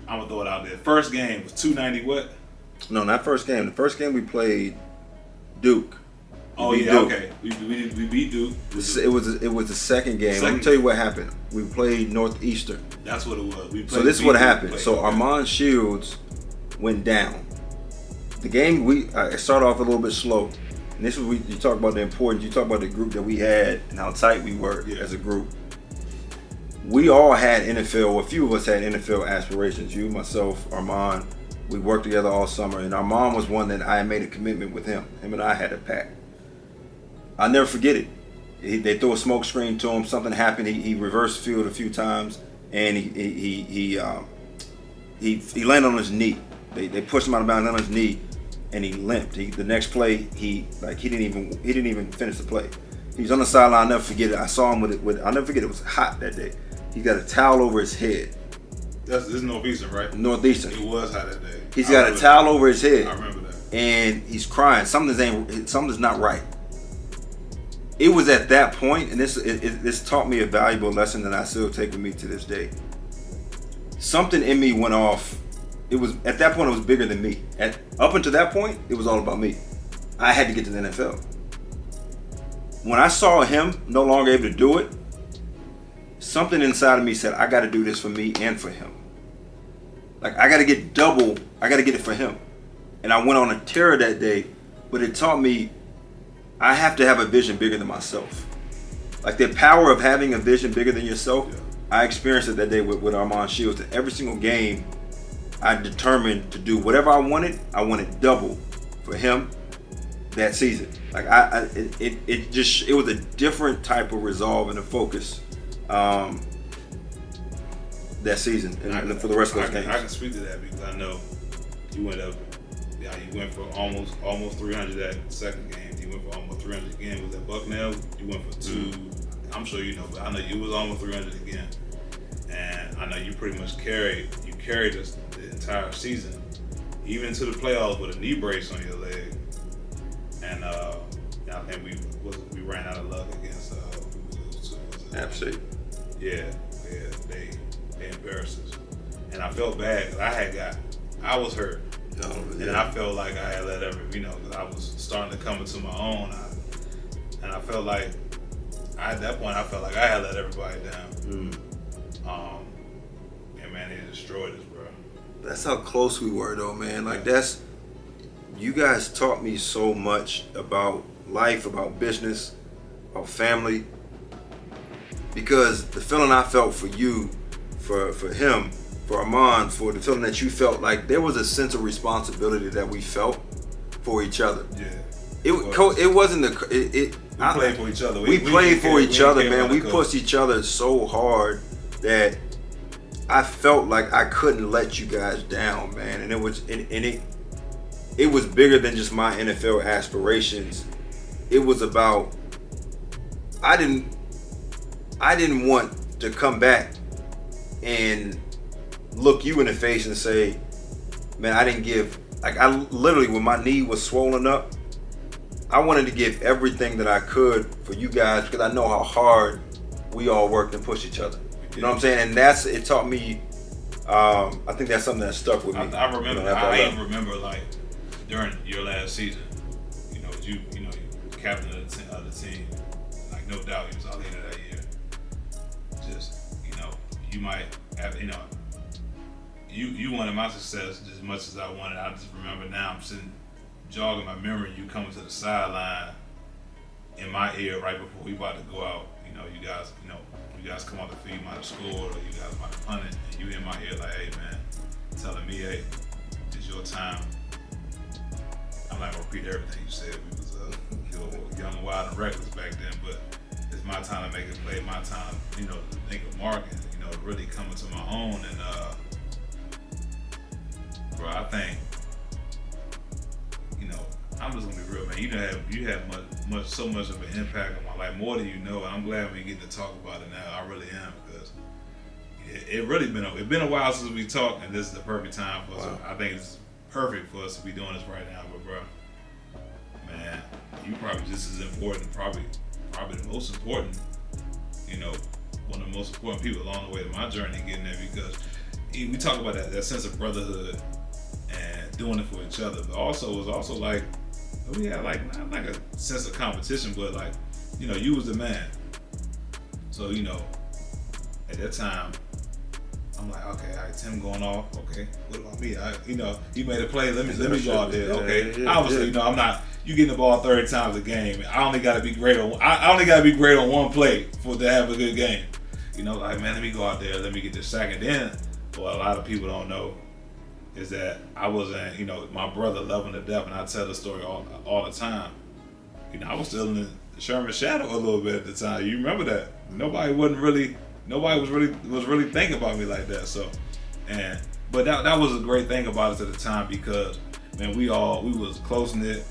I'm gonna throw it out there. First game was 290 what? No, not first game. The first game we played Duke. Duke. Okay. We beat Duke. It was the second game. Let me tell you what happened. We played Northeastern. That's what it was. So this is what happened. So Armand Shields went down. The game I started off a little bit slow. And this is you talk about the importance. You talk about the group that we had and how tight we were as a group. We all had NFL. A few of us had NFL aspirations. You, myself, Armand. We worked together all summer, and Armand was one that I made a commitment with him. Him and I had a pact. I'll never forget it. They threw a smoke screen to him. Something happened. He reversed field a few times, and he landed on his knee. They pushed him out of bounds on his knee, and he limped. The next play, he didn't even finish the play. He was on the sideline. I'll never forget it. I saw him with I'll never forget it. It was hot that day. He got a towel over his head. This is Northeastern, right? Northeastern. It was hot that day. He's got a towel over his head. I remember that. And he's crying. Something's not right. It was at that point, and this taught me a valuable lesson that I still take with me to this day. Something in me went off. It was at that point. It was bigger than me. Up until that point, it was all about me. I had to get to the NFL. When I saw him no longer able to do it, something inside of me said, I got to do this for me and for him. Like, I got to get double. I got to get it for him. And I went on a tear that day, but it taught me I have to have a vision bigger than myself. Like, the power of having a vision bigger than yourself, I experienced it that day with Armand Shields. In every single game, I determined to do whatever I wanted double for him that season. Like, it was a different type of resolve and a focus that season and for the rest of those games. I can speak to that because I know you went up. Yeah, you went for almost 300 that second game. You went for almost 300 again. Was that Bucknell? You went for 2. I'm sure you know, but I know you was almost 300 again. And I know you pretty much carried us the entire season, even to the playoffs with a knee brace on your leg. And I think we ran out of luck against Absolutely. Yeah, they embarrassed us, and I felt bad because I was hurt. And I felt like I had let because I was starting to come into my own. And I felt like, at that point, I felt like I had let everybody down. And man, they destroyed us, bro. That's how close we were, though, man. Like, you guys taught me so much about life, about business, about family. Because the feeling I felt for you, for him, for Armand, for the feeling that you felt, like there was a sense of responsibility that we felt for each other. Yeah. It wasn't we played for each other. We played for each other, man. We pushed each other so hard that I felt like I couldn't let you guys down, man. And it was bigger than just my NFL aspirations. It was about I didn't want to come back and look you in the face and say, man, I didn't give. Like, I literally, when my knee was swollen up, I wanted to give everything that I could for you guys because I know how hard we all worked and pushed each other. You know what I'm saying? And it taught me. I think that's something that stuck with me. I remember. I even remember, like, during your last season, you captain of the team. Like, no doubt, you was all in that year. Just, you might have, you wanted my success just as much as I wanted. I just remember now I'm sitting, jogging my memory, you coming to the sideline in my ear right before we about to go out. You guys come out the field, you might have scored, or you guys might have punted, and you in my ear like, hey man, telling me, hey, it's your time. I'm not gonna repeat everything you said. We was young, wild, and reckless back then, but it's my time to make a play, my time, to think of marking, really coming to my own. And bro, I think, I'm just gonna be real, man. You have so much of an impact on my life, more than you know. And I'm glad we get to talk about it now. I really am, because it's been a while since we talked, and this is the perfect time for us. I think it's perfect for us to be doing this right now. But bro, man, you probably just as important, probably the most important, one of the most important people along the way to my journey getting there, because we talk about that sense of brotherhood and doing it for each other, but also it was also like we had like not like a sense of competition, but like you was the man. So at that time I'm like, okay, all right, Tim going off. Okay, what about me? He made a play. Let me go out there. Okay, obviously I'm not. You getting the ball 30 times a game. I only got to be great on. I only got to be great on one play to have a good game. Like, man, let me go out there. Let me get this sack. And then, what a lot of people don't know is that I wasn't. My brother loved him to death, and I tell the story all the time. I was still in the Sherman shadow a little bit at the time. You remember that? Nobody was really thinking about me like that. So, but that was a great thing about it at the time, because man, we was close knit.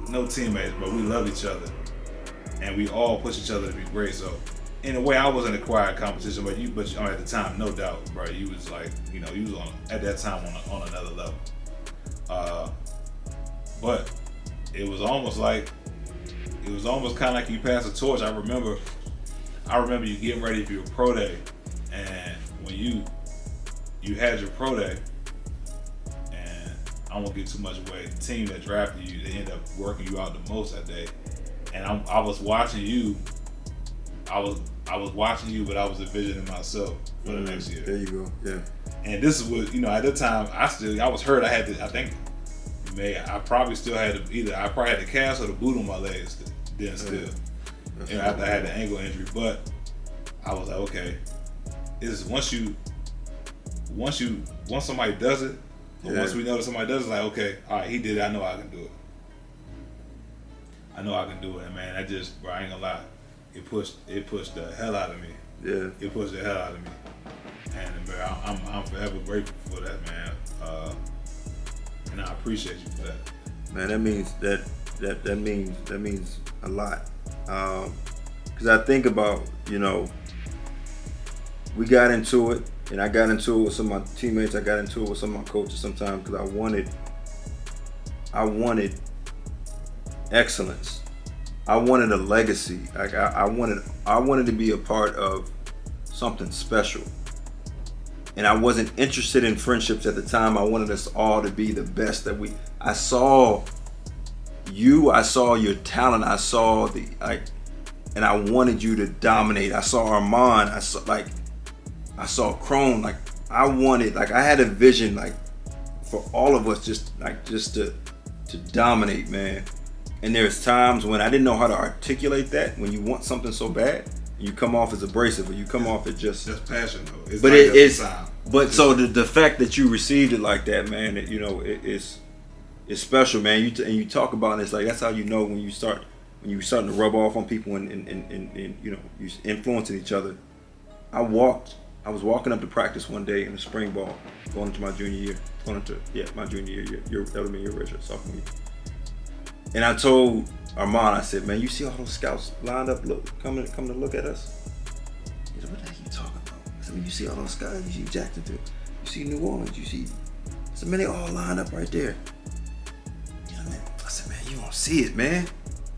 No teammates, but we love each other, and we all push each other to be great. So in a way, I was in a quiet competition, but at the time, no doubt, bro, you was like, you was on at that time on another level. But it was almost kind of like you passed the torch. I remember you getting ready for your pro day, and when you had your pro day, and I won't give too much away. The team that drafted you, they ended up working you out the most that day, and I was watching you. I was watching you, but I was envisioning myself for the next year. There you go. Yeah. And this is what at the time I was hurt. I probably still had I probably had the cast or the boot on my legs then still. After I had the ankle injury, but I was like, okay, is once somebody does it, or once we know that somebody does it, like, okay, all right, he did it. I know I can do it. And man, I ain't gonna lie. It pushed the hell out of me. Yeah. It pushed the hell out of me. And man, I'm forever grateful for that, man. And I appreciate you for that. Man, that means a lot. Because I think about, we got into it, and I got into it with some of my teammates. I got into it with some of my coaches sometimes because I wanted excellence. I wanted a legacy. Like I wanted to be a part of something special. And I wasn't interested in friendships at the time. I wanted us all to be the best that I saw you, I saw your talent, I saw and I wanted you to dominate. I saw Armand, I saw Crone. I had a vision for all of us just to dominate, man. And there's times when I didn't know how to articulate that. When you want something so bad, you come off as abrasive, or you come off as just. That's passion, though. So the fact that you received it like that, man, it's special, man. You talk about it, it's like that's how you know when you're starting to rub off on people and you're influencing each other. I was walking up to practice one day in the spring ball, going into my junior year. My junior year. That would have been your redshirt sophomore year. And I told Armand, I said, man, you see all those scouts lined up, coming to look at us? He said, what the heck are you talking about? I said, man, you see all those guys? You see Jacksonville, you see New Orleans, I said, man, they all lined up right there. Man, I said, man, you don't see it, man.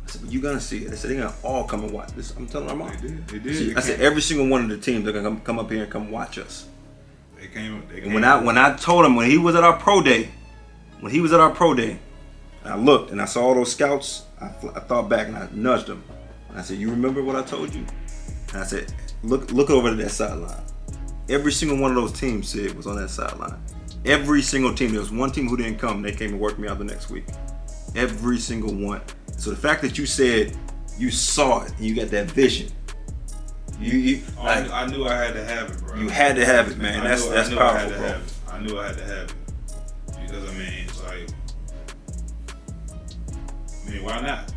I said, but you gonna see it. I said, they're gonna all come and watch this. I'm telling Armand. They did. I said, every single one of the teams, they're gonna come up here and come watch us. They came. And when I told him, when he was at our pro day, I looked and I saw all those scouts. I thought back and I nudged them. And I said, you remember what I told you? And I said, look over to that sideline. Every single one of those teams, Sid, was on that sideline. Every single team. There was one team who didn't come. They came and worked me out the next week. Every single one. So the fact that you said you saw it and you got that vision. I knew I had to have it, bro. You had to have it, man. That's powerful, bro. I knew I had to have it. Because, it's like, why not?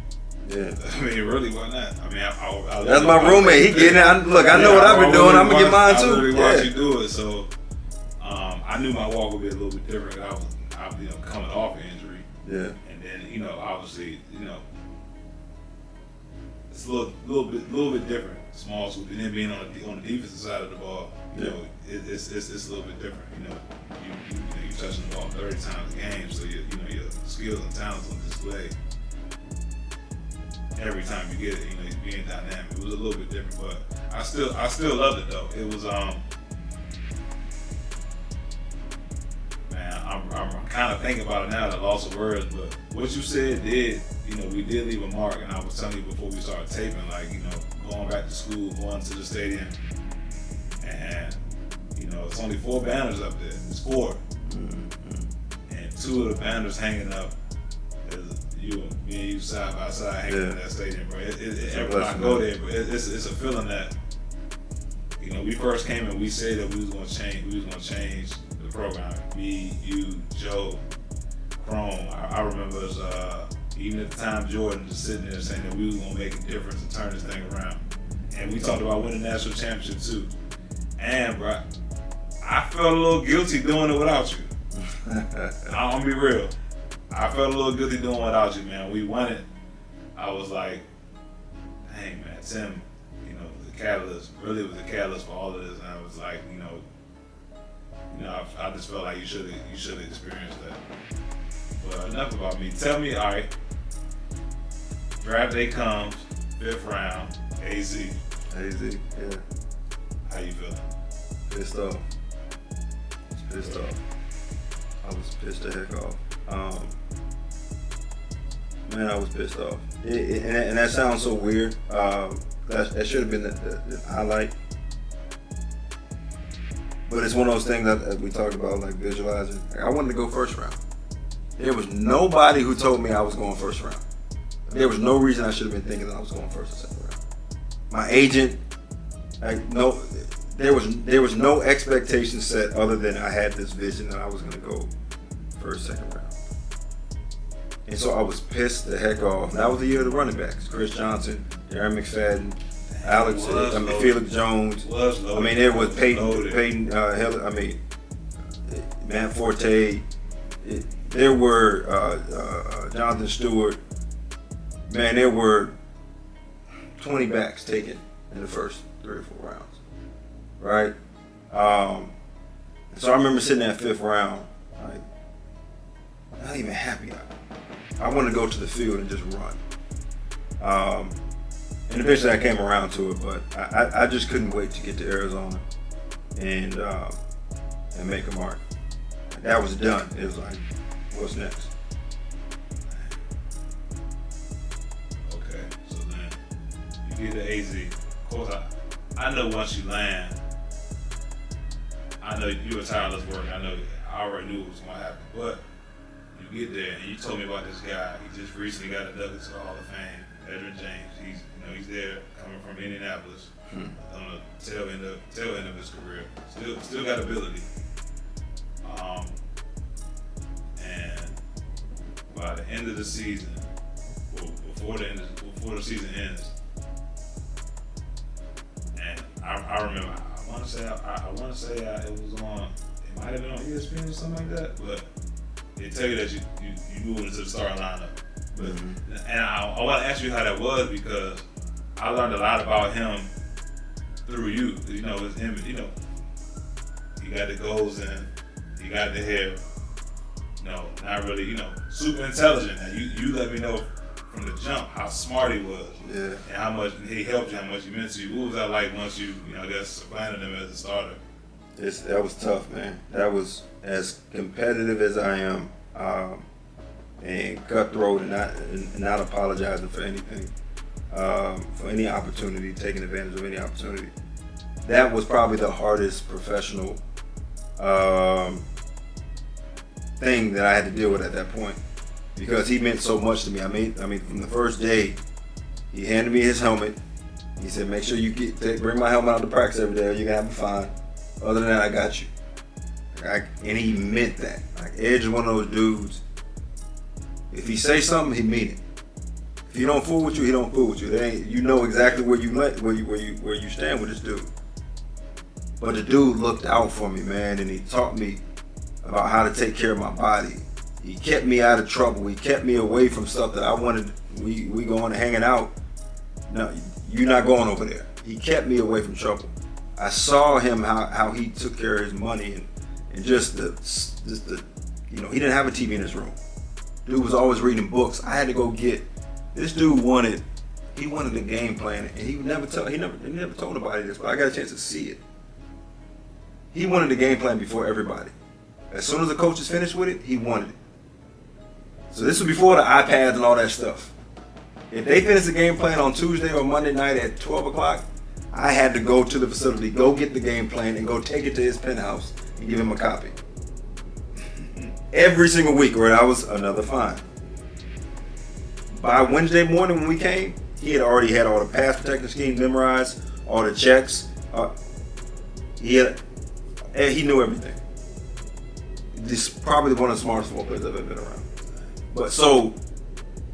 Yeah. Really, why not? I that's my roommate. He getting it. Look, I know what I've been doing. I'm gonna get mine too. I literally watched you do it, so I knew my walk would be a little bit different. I was coming off an injury. Yeah. And then obviously it's a little bit different. Small school, and then being on the defensive side of the ball, it's a little bit different. You touching the ball 30 times a game, so your skills and talents on display. Every time you get it, being dynamic. It was a little bit different, but I still loved it though. It was man, I'm kind of thinking about it now, the loss of words, but what you said we did leave a mark, and I was telling you before we started taping, going back to school, going to the stadium, and it's only 4 banners up there. It's 4, and 2 of the banners hanging up. Me and you side by side hanging in that stadium, bro. Every time I go there, bro, it's a feeling that we first came and we said that we was gonna change the program. Me, you, Joe, Crone. I remember us, even at the time, Jordan just sitting there saying that we was gonna make a difference and turn this thing around. And we talked about winning the national championship too. And bro, I felt a little guilty doing it without you. I'm gonna be real. I felt a little guilty doing without you, man. We won it. I was like, dang, man, Tim, the catalyst. Really was the catalyst for all of this. And I was like, I just felt like you should have experienced that. But enough about me. Tell me, all right. Draft day comes, 5th round, AZ. Yeah. How you feeling? Pissed off. I was pissed the heck off. Man, I was pissed off. And that sounds so weird. That should have been the highlight. But it's one of those things that we talked about, like visualizing. I wanted to go first round. There was nobody who told me I was going first round. There was no reason I should have been thinking that I was going first or second round. My agent, there was no expectation set other than I had this vision that I was going to go first, second round. And so I was pissed the heck off. That was the year of the running backs: Chris Johnson, Darren McFadden, Felix Jones. There was Peyton Hill. Matt Forte. There were Jonathan Stewart. Man, there were 20 backs taken in the first 3 or 4 rounds, right? So I remember sitting at 5th round, like, not even happy. I wanted to go to the field and just run. And eventually I came around to it, but I just couldn't wait to get to Arizona and make a mark. That was done. It was like, what's next? You get to AZ. Of course, I know once you land, I know you were tireless work. I already knew what was going to happen. But you get there and you told me about this guy. He just recently got inducted to the Hall of Fame, Edgerrin James. He's there coming from Indianapolis on the tail end of his career. Still got ability. And by the end of the season, before the season ends. I remember. I want to say it was on. It might have been on ESPN or something like that. But they tell you that you moved into the starting lineup. But, and I want to ask you how that was, because I learned a lot about him through you. It's him. He got the goals in. He got the hair. Not really. Super intelligent. And you let me know from the jump how smart he was, and how much he helped you, how much he meant to you. What was that like once you, I guess, supplanted him as a starter? That was tough, man. That was, as competitive as I am, and cutthroat, and not apologizing for anything, for any opportunity, taking advantage of any opportunity. That was probably the hardest professional thing that I had to deal with at that point. Because he meant so much to me. I mean, from the first day, he handed me his helmet. He said, "Make sure you bring my helmet out to practice every day, or you're gonna have a fine. Other than that, I got you." And he meant that. Like, Edge is one of those dudes. If he say something, he mean it. If he don't fool with you, he don't fool with you. You know exactly where you stand with this dude. But the dude looked out for me, man, and he taught me about how to take care of my body. He kept me out of trouble. He kept me away from stuff that I wanted. We going and hanging out. No, you're not going over there. He kept me away from trouble. I saw him how he took care of his money and just the he didn't have a TV in his room. Dude was always reading books. I had to go get. This dude wanted the game plan, and he never told nobody this, but I got a chance to see it. He wanted the game plan before everybody. As soon as the coaches finished with it, he wanted it. So this was before the iPads and all that stuff. If they finished the game plan on Tuesday or Monday night at 12 o'clock, I had to go to the facility, go get the game plan, and go take it to his penthouse and give him a copy. Every single week, or that was another fine. By Wednesday morning when we came, he had already had all the pass protection schemes memorized, all the checks. He knew everything. This is probably one of the smartest football players I've ever been around. But so,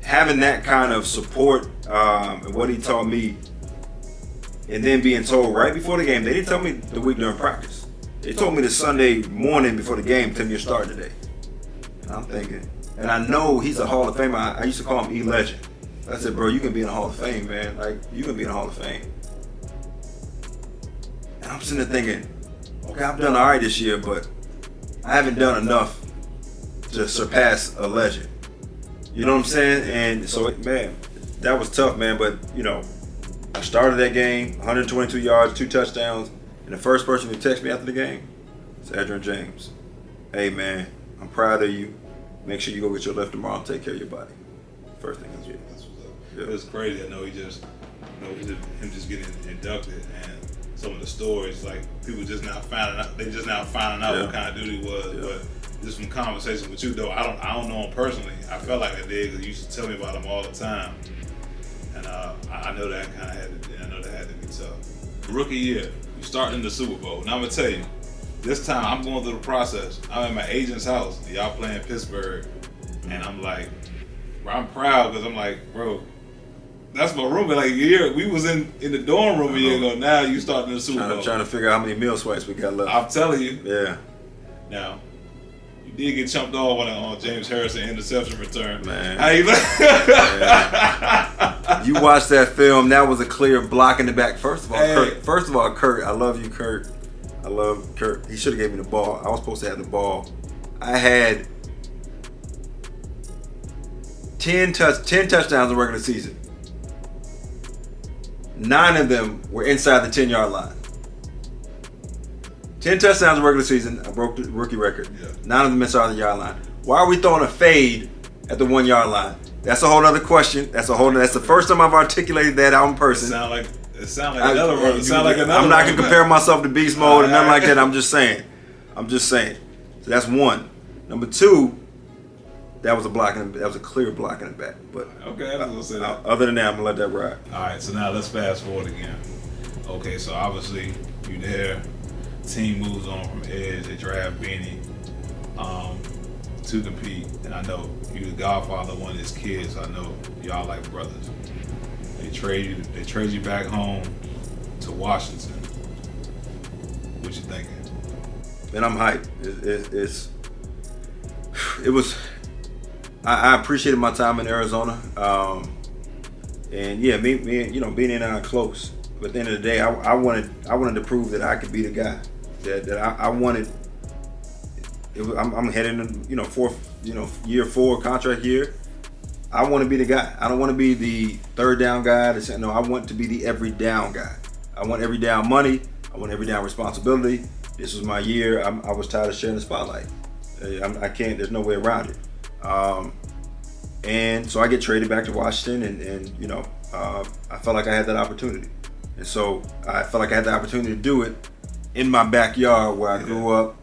having that kind of support and what he taught me, and then being told right before the game, they didn't tell me the week during practice. They told me the Sunday morning before the game, "Tim, you're starting today." And I'm thinking, and I know he's a Hall of Famer. I used to call him E-Legend. I said, "Bro, you can be in the Hall of Fame, man. Like, you can be in the Hall of Fame." And I'm sitting there thinking, okay, I've done all right this year, but I haven't done enough to surpass a legend. You know what I'm saying? And so, man, that was tough, man. But, you know, I started that game, 122 yards, 2 touchdowns. And the first person who texted me after the game was Adrian James. Hey, man, I'm proud of you. Make sure you go get your lift tomorrow and take care of your body. First thing is you. That's what's up. Yeah. It was crazy. I know him just getting inducted, and some of the stories, like people just now finding out. They just now finding out what kind of duty he was. Yeah. But just from conversation with you, though, I don't know him personally. I felt like I did because you used to tell me about him all the time, and I know that kind of had to be tough. Rookie year, you starting in the Super Bowl. Now I'm gonna tell you, this time I'm going through the process. I'm at my agent's house. Y'all playing Pittsburgh, and I'm like, bro, I'm proud because I'm like, bro, that's my roommate. Like, we was in the dorm room a year ago. Now you starting the Super Bowl. Trying to figure out how many meal swipes we got left. I'm telling you. Yeah. Now, you did get chumped off on James Harrison interception return. Man. How you look? You watched that film. That was a clear block in the back. First of all, Kurt. I love you, Kurt. I love Kurt. He should have gave me the ball. I was supposed to have the ball. I had 10 touchdowns in the regular season. 9 of them were inside the 10-yard line. 10 touchdowns in the regular season. I broke the rookie record. Yeah. 9 of them inside the yard line. Why are we throwing a fade at the 1-yard line? That's a whole other question. That's the first time I've articulated that out in person. It sound like another one. I'm not gonna compare myself to beast mode and nothing like that. I'm just saying. So that's one. Number 2, that was a clear block in the back. But okay, I was gonna say that. Other than that, I'm gonna let that ride. All right, so now let's fast forward again. Okay, so obviously you there. Team moves on from edge. They draft Benny to compete, and I know you the godfather of one of his kids. So I know y'all like brothers. They trade you back home to Washington. What you thinking? Man, I'm hyped. I appreciated my time in Arizona. And yeah, me being in and close. But at the end of the day, I wanted to prove that I could be the guy. That I wanted. I'm heading to year 4 contract year. I want to be the guy. I don't want to be the third down guy. No, I want to be the every down guy. I want every down money. I want every down responsibility. This was my year. I was tired of sharing the spotlight. I can't. There's no way around it. And so I get traded back to Washington, and I felt like I had that opportunity. And so I felt like I had the opportunity to do it in my backyard where I grew up.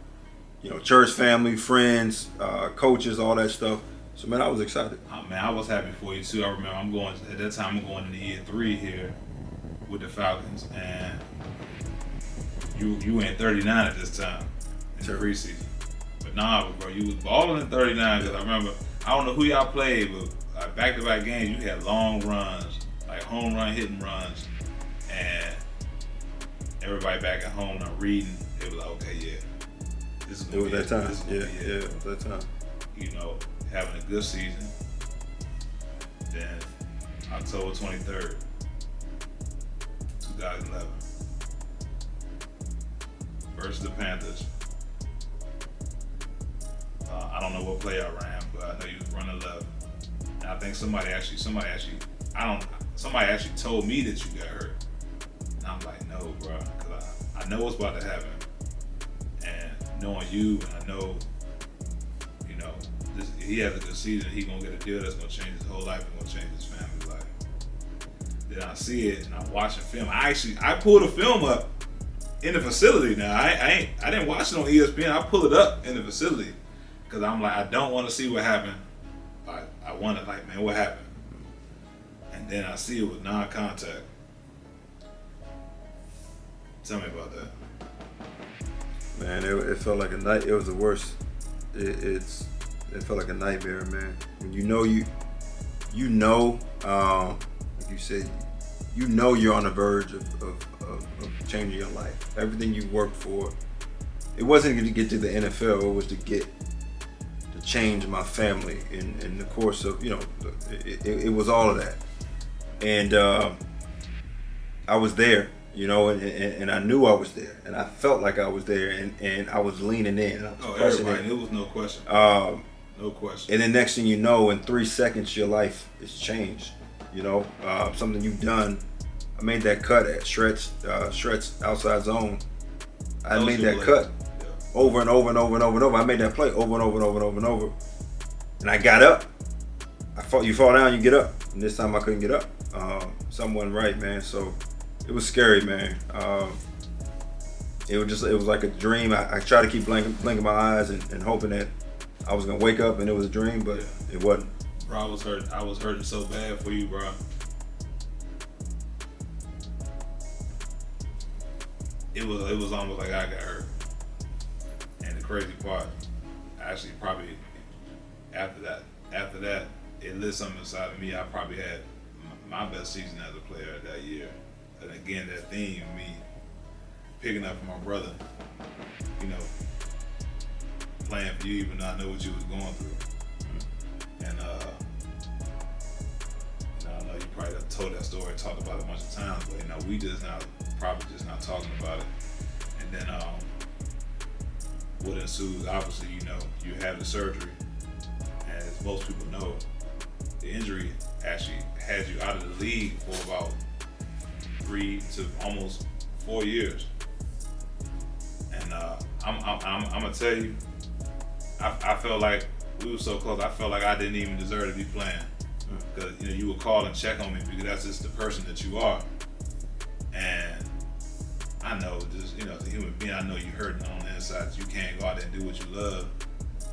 Church family, friends, coaches, all that stuff. So man, I was excited. Man, I was happy for you too. I remember I'm going into year 3 here with the Falcons, and you went 39 at this time in the preseason. But nah, bro, you was balling in 39 because I remember, I don't know who y'all played, but back-to-back games you had long runs, like home run hitting runs, and everybody back at home now reading. It was like, okay, yeah, this is gonna be that time. Yeah, it was that time. Having a good season. Then October 23rd, 2011, versus the Panthers. I don't know what play I ran, but I know you was running left. And I think somebody actually told me that you got hurt. And I'm like, no, bro, because I know what's about to happen. And knowing you, and I know, he has a good season, he gonna get a deal that's gonna change his whole life and gonna change his family's life. Then I see it and I'm watching film. I pulled the film up in the facility now. I didn't watch it on ESPN. I pulled it up in the facility because I'm like, I don't want to see what happened. I want to man, what happened? And then I see it with non-contact. Tell me about that. Man, it felt like a night. It was the worst. It felt like a nightmare, man. When like you said, you're on the verge of changing your life. Everything you worked for, it wasn't going to get to the NFL. It was to change my family in the course of, it was all of that. And I was there. You know, and I knew I was there, and I felt like I was there, and I was leaning in. I was everybody, it was no question. No question. And then next thing you know, in 3 seconds, your life is changed. You know, something you've done. I made that cut at Stretch outside zone. I made that cut over and over and over and over and over. I made that play over and over and over and over and over. And I got up. You fall down, you get up. And this time I couldn't get up. Something wasn't right, man. So it was scary, man. It was like a dream. I tried to keep blinking my eyes and hoping that I was gonna wake up and it was a dream, but it wasn't. Bro, I was hurting so bad for you, bro. It was almost like I got hurt. And the crazy part, actually, probably after that, it lit something inside of me. I probably had my best season as a player that year. And again, that theme, me picking up for my brother, you know, playing for you even though I know what you was going through. And I know you probably told that story, talked about it a bunch of times, but you know, we probably just not talking about it. And then what ensues, obviously, you know, you had the surgery. And as most people know, the injury actually had you out of the league for about 3 to almost 4 years. And I'm gonna tell you, I felt like we were so close. I felt like I didn't even deserve to be playing, because you know you would call and check on me because that's just the person that you are. And I know, just, you know, as a human being, I know you hurting on the inside. You can't go out there and do what you love,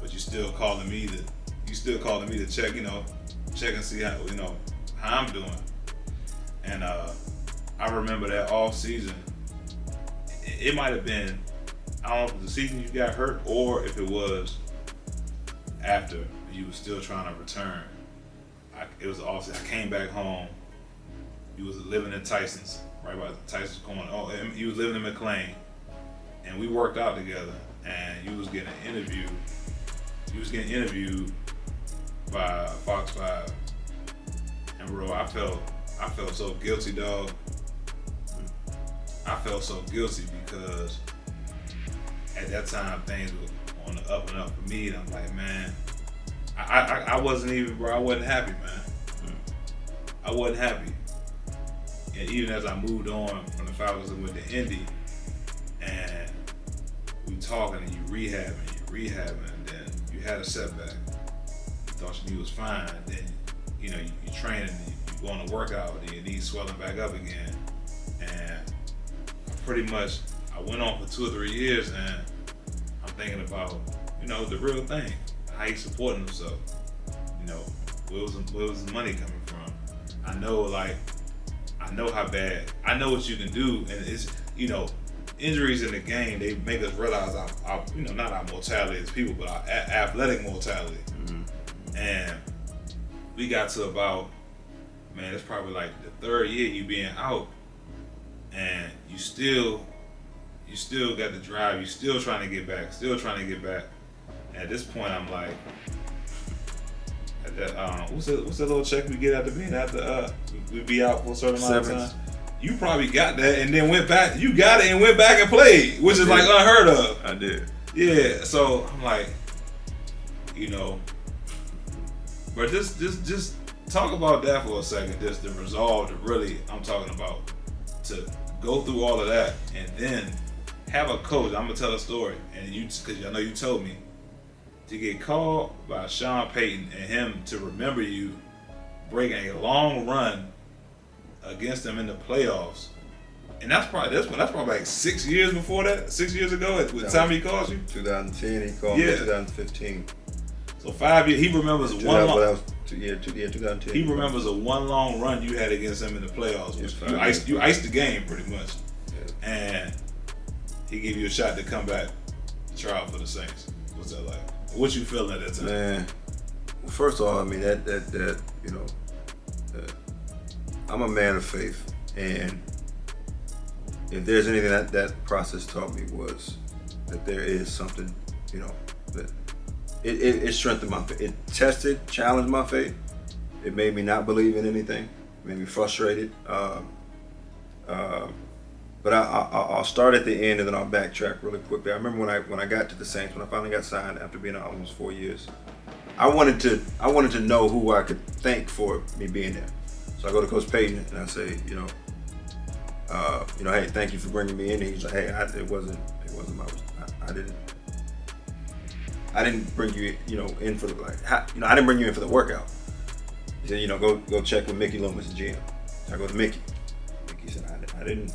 but you still calling me to check, you know, check and see how, you know, how I'm doing. And I remember that off season. It might have been, I don't know if it was the season you got hurt or if it was after you were still trying to return. It was the off season. I came back home. You was living in Tyson's, right by Tyson's corner. Oh, and you was living in McLean, and we worked out together. And you was getting interviewed. You was getting interviewed by Fox 5. And bro, I felt so guilty, dog. I felt so guilty because at that time things were on the up and up for me, and I'm like, man, I wasn't even, bro. I wasn't happy, man. I wasn't happy. And even as I moved on from the Falcons and went to Indy, and we talking and you rehabbing, and then you had a setback. You thought you was fine, and then you know you training, and you going to workout, and your knees swelling back up again, and pretty much I went on for 2 or 3 years, and I'm thinking about, you know, the real thing, how he's supporting himself. You know, where was the money coming from? I know how bad. I know what you can do, and it's, you know, injuries in the game, they make us realize our you know, not our mortality as people, but our athletic mortality. Mm-hmm. And we got to about, man, it's probably like the 3rd year you being out, and you still got the drive. You still trying to get back. And at this point, I'm like, at that, what's that little check we get after being we be out for a certain amount of time? You probably got that and then went back. You got it and went back and played, which is like unheard of. I did. Yeah. So I'm like, you know, but just talk about that for a second. Just the resolve to really, I'm talking about, to go through all of that and then have a coach. I'm gonna tell a story, and because I know you told me, to get called by Sean Payton and him to remember you breaking a long run against them in the playoffs, and that's probably like 6 years before that. 6 years ago, at the time he called you. 2010, he called me. 2015. So 5 years. He remembers one long. That was 2010. He remembers a one long run you had against him in the playoffs. Which you iced the game pretty much, and he gave you a shot to come back, try out for the Saints. What's that like? What you feeling at that time? Man, well, first of all, I mean that you know, I'm a man of faith, and if there's anything that process taught me was that there is something, you know, that it strengthened my faith. It tested, challenged my faith. It made me not believe in anything. It made me frustrated. But I'll start at the end and then I'll backtrack really quickly. I remember when I got to the Saints, when I finally got signed after being out almost 4 years, I wanted to know who I could thank for me being there. So I go to Coach Payton and I say, hey, thank you for bringing me in. And he's like, hey, it wasn't my, I didn't bring you, in for the I didn't bring you in for the workout. He said, go check with Mickey Loomis, the GM. So I go to Mickey. Mickey said, I didn't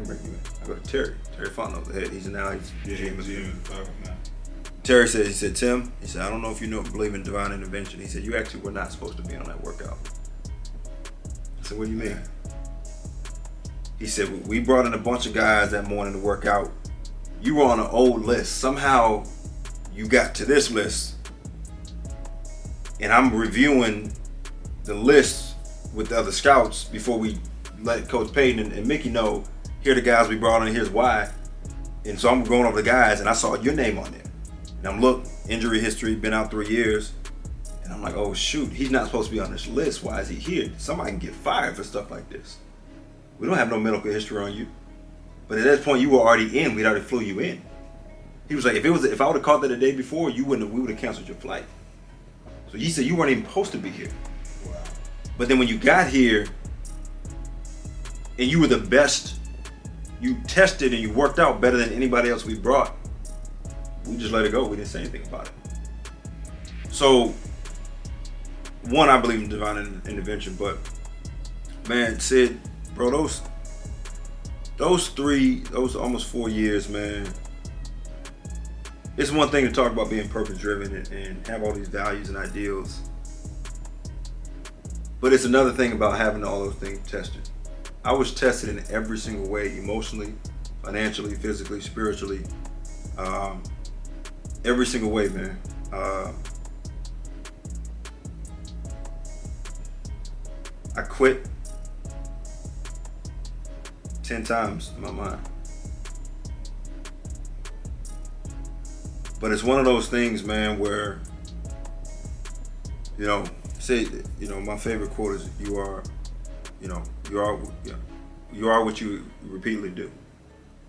bring you in. I go to Terry Fontenot, the head. He's GM. Terry said, he said, Tim, he said, I don't know if you believe in divine intervention. He said, you actually were not supposed to be on that workout. I said, what do you mean? He said, we brought in a bunch of guys that morning to work out. You were on an old list. Somehow you got to this list. And I'm reviewing the list with the other scouts before we let Coach Payton and Mickey know, here are the guys we brought in, here's why. And so I'm going over the guys and I saw your name on there. And I'm injury history, been out 3 years. And I'm like, oh shoot, he's not supposed to be on this list. Why is he here? Somebody can get fired for stuff like this. We don't have no medical history on you. But at that point, you were already in. We'd already flew you in. He was like, if I would have caught that the day before, we would have canceled your flight. So he said you weren't even supposed to be here. Wow. But then when you got here, and you were the best, you tested and you worked out better than anybody else we brought, we just let it go. We didn't say anything about it. So, one, I believe in divine intervention, but man, Sid, bro, those almost 4 years, man, it's one thing to talk about being purpose-driven and have all these values and ideals, but it's another thing about having all those things tested. I was tested in every single way, emotionally, financially, physically, spiritually, every single way, man. I quit 10 times in my mind. But it's one of those things, man, where, my favorite quote is, you are what you repeatedly do.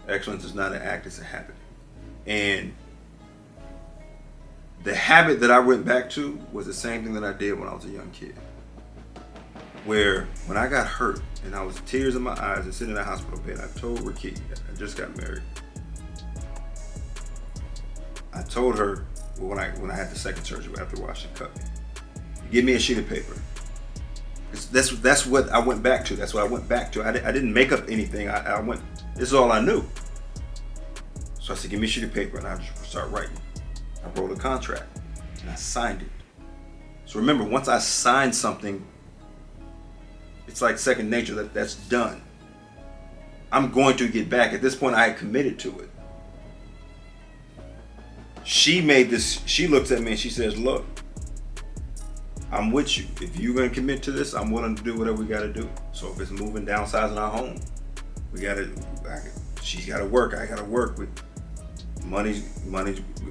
Excellence is not an act, it's a habit. And the habit that I went back to was the same thing that I did when I was a young kid. Where when I got hurt and I was tears in my eyes and sitting in a hospital bed, I told Rakee, I just got married. I told her when I had the second surgery after Washington cut me, give me a sheet of paper. That's what I went back to. That's what I went back to. I didn't make up anything. I went, this is all I knew. So I said, give me a sheet of paper, and I just start writing. I wrote a contract and I signed it. So remember, once I signed something, it's like second nature. That's done. I'm going to get back. At this point, I had committed to it. She looks at me and she says, look, I'm with you. If you're going to commit to this, I'm willing to do whatever we got to do. So if it's moving, downsizing our home, she's got to work. I got to work. With money's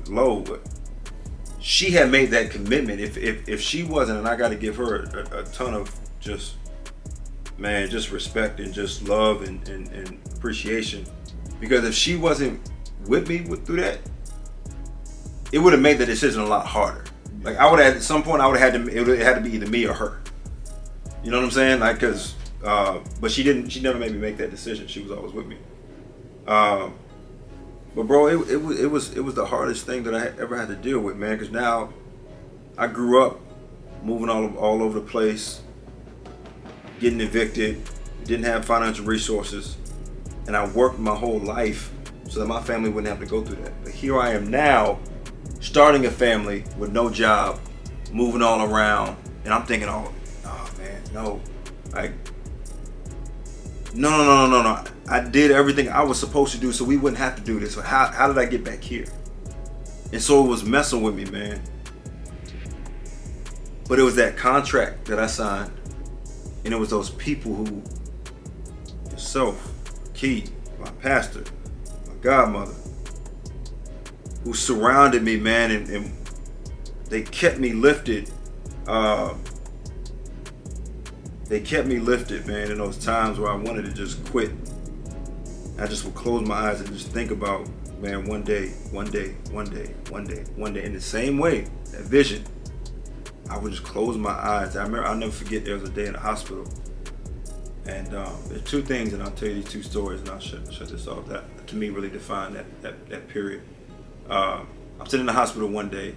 low, but she had made that commitment. If she wasn't, and I got to give her a ton of just respect and just love and appreciation, because if she wasn't with me through that, it would have made the decision a lot harder. Like I would have, at some point, it had to be either me or her. You know what I'm saying? Like, cause, but she never made me make that decision. She was always with me. But bro, it was the hardest thing that I ever had to deal with, man. Cause now I grew up moving all over the place, getting evicted, didn't have financial resources, and I worked my whole life so that my family wouldn't have to go through that. But here I am now, starting a family with no job, moving all around, and I'm thinking, oh man, no. Like, no. I did everything I was supposed to do so we wouldn't have to do this. So how did I get back here? And so it was messing with me, man. But it was that contract that I signed, and it was those people who, yourself, Key, my pastor, my godmother, who surrounded me, man, and they kept me lifted. They kept me lifted, man, in those times where I wanted to just quit. I just would close my eyes and just think about, man, one day, in the same way, that vision, I would just close my eyes. I remember, I'll never forget, there was a day in the hospital, and there's two things, and I'll tell you these two stories, and I'll shut this off. That to me really defined that period. I'm sitting in the hospital one day,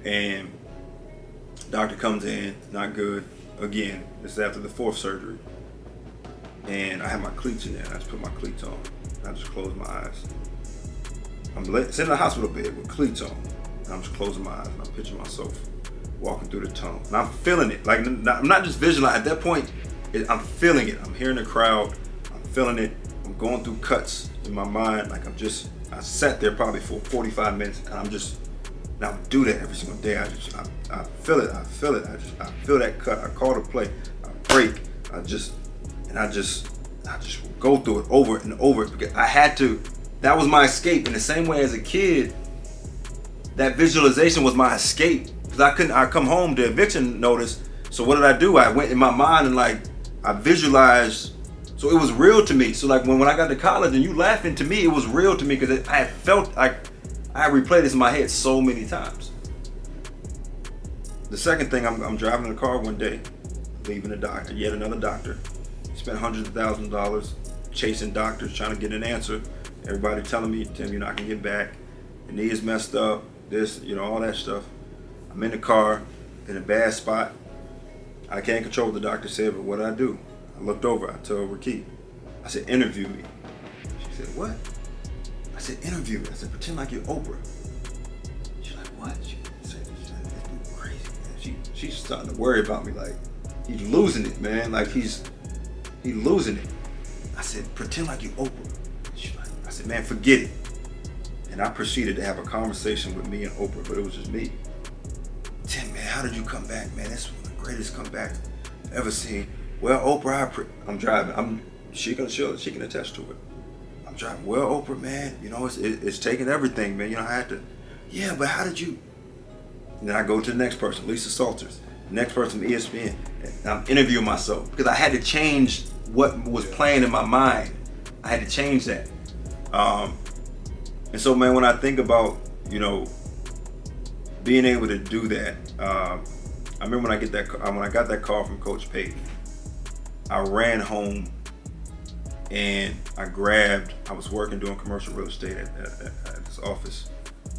and doctor comes in, not good. Again, this is after the 4th surgery. And I had my cleats in there, and I just put my cleats on. I just closed my eyes. I'm sitting in the hospital bed with cleats on, and I'm just closing my eyes, and I'm picturing myself walking through the tunnel. And I'm feeling it. Like, I'm not just visualizing. At that point, I'm feeling it. I'm hearing the crowd. I'm feeling it. I'm going through cuts in my mind. Like, I sat there probably for 45 minutes, and I would do that every single day. I feel it. I feel that cut. I call the play. I break. I just go through it over and over, because I had to. That was my escape. In the same way as a kid, that visualization was my escape, because I come home to eviction notice. So what did I do? I went in my mind and I visualized. So it was real to me. So like when I got to college and you laughing, to me it was real to me, because I had felt like I replayed this in my head so many times. The second thing, I'm driving in the car one day, leaving a doctor, yet another doctor. Spent hundreds of thousands of dollars chasing doctors, trying to get an answer. Everybody telling me, Tim, you're not gonna get back. Your knee is messed up. This, all that stuff. I'm in the car, in a bad spot. I can't control what the doctor said, but what did I do? I looked over. I told Rakit. I said, interview me. She said, what? I said, interview me. I said, pretend like you're Oprah. She's like, what? She said, this dude crazy, man. She's starting to worry about me, like, he's losing it, man. Like, he's losing it. I said, pretend like you're Oprah. I said, man, forget it. And I proceeded to have a conversation with me and Oprah, but it was just me. Tim, man, how did you come back, man? That's one of the greatest comebacks I've ever seen. Well, Oprah, I'm driving. She can attest to it. I'm driving. Well, Oprah, man, it's taking everything, man. I had to. Yeah, but how did you? And then I go to the next person, Lisa Salters. The next person, ESPN. And I'm interviewing myself, because I had to change what was playing in my mind. I had to change that. And so, man, when I think about, being able to do that, I remember when I got that call from Coach Payton, I ran home and I was working doing commercial real estate at this office,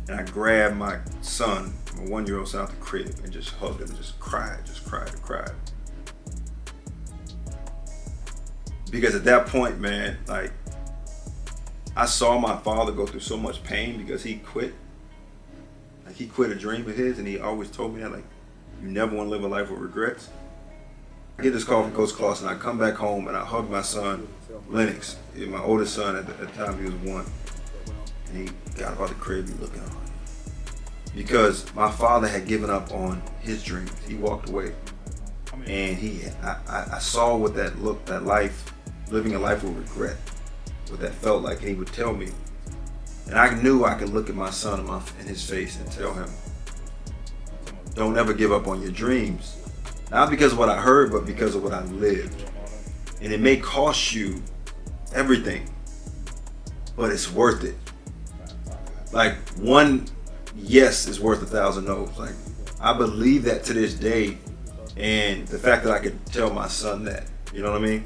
and I grabbed my son, my 1-year-old son, out the crib and just hugged him and just cried. Because at that point, man, like, I saw my father go through so much pain because he quit. Like, he quit a dream of his, and he always told me that, like, you never want to live a life with regrets. I get this call from Coach Clausen. I come back home and I hug my son, Lennox, my oldest son. At the time he was 1, and he got out of the crib, he looking on, because my father had given up on his dreams. He walked away, and I saw what that looked, that life, living a life with regret, what that felt like. He would tell me, and I knew I could look at my son in his face and tell him, don't ever give up on your dreams. Not because of what I heard, but because of what I lived. And it may cost you everything, but it's worth it. Like, one yes is worth 1,000 no's. Like, I believe that to this day, and the fact that I could tell my son that, you know what I mean?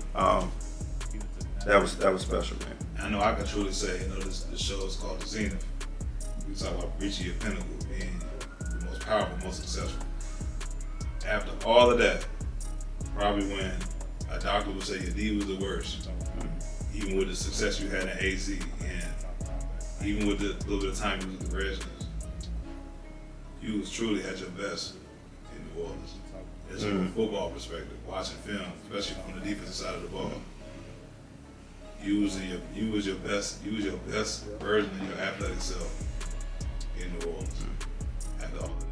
That was special, man. I know I can truly say, this show is called the Zenith. We talk about reaching your pinnacle, being the most powerful, most successful. After all of that, probably when a doctor would say your knee was the worst, even with the success you had in AZ, and even with the little bit of time you was with the Redskins, you was truly at your best in New Orleans. It's from a football perspective, watching film, especially on the defensive side of the ball. You was your best version of your athletic self in New Orleans. After all of that.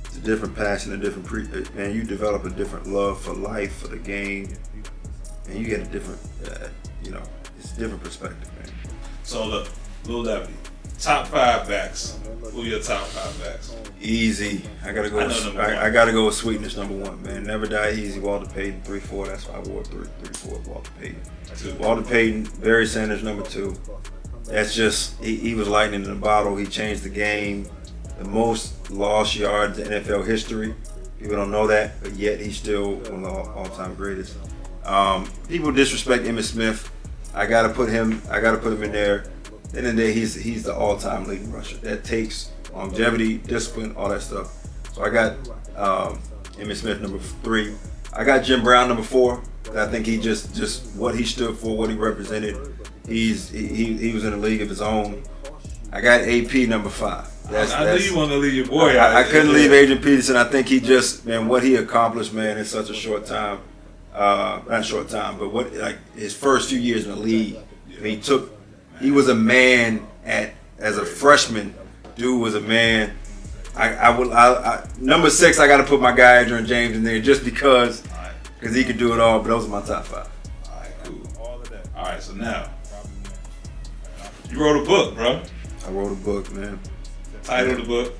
It's a different passion, and you develop a different love for life, for the game, and you get a different, it's a different perspective, man. So look, Lil Deputy, Top 5 backs. Who are your top 5 backs? Easy. I gotta go. I gotta go with Sweetness #1, man. Never Die Easy. Walter Payton 3-4. That's why I wore 3-4. Walter Payton. 2. Walter Payton. Barry Sanders #2. That's just he was lightning in the bottle. He changed the game. The most lost yards in NFL history. People don't know that, but yet he's still one of the all-time greatest. People disrespect Emmitt Smith. I gotta put him in there. At the end of the day, he's the all-time leading rusher. That takes longevity, discipline, all that stuff. So I got Emmitt Smith #3. I got Jim Brown #4. I think he just what he stood for, what he represented. He was in a league of his own. I got AP #5. I knew you wanted to leave your boy out. I couldn't leave Adrian Peterson. I think he just, man, what he accomplished, man, in such a short time. Not short time, but what, like, his first few years in the league. I mean, he was a man as a freshman. Dude was a man. #6, I got to put my guy Adrian James in there just because he could do it all. But those are my top 5. All right, cool. All right, so now you wrote a book, bro. I wrote a book, man. Title of the book?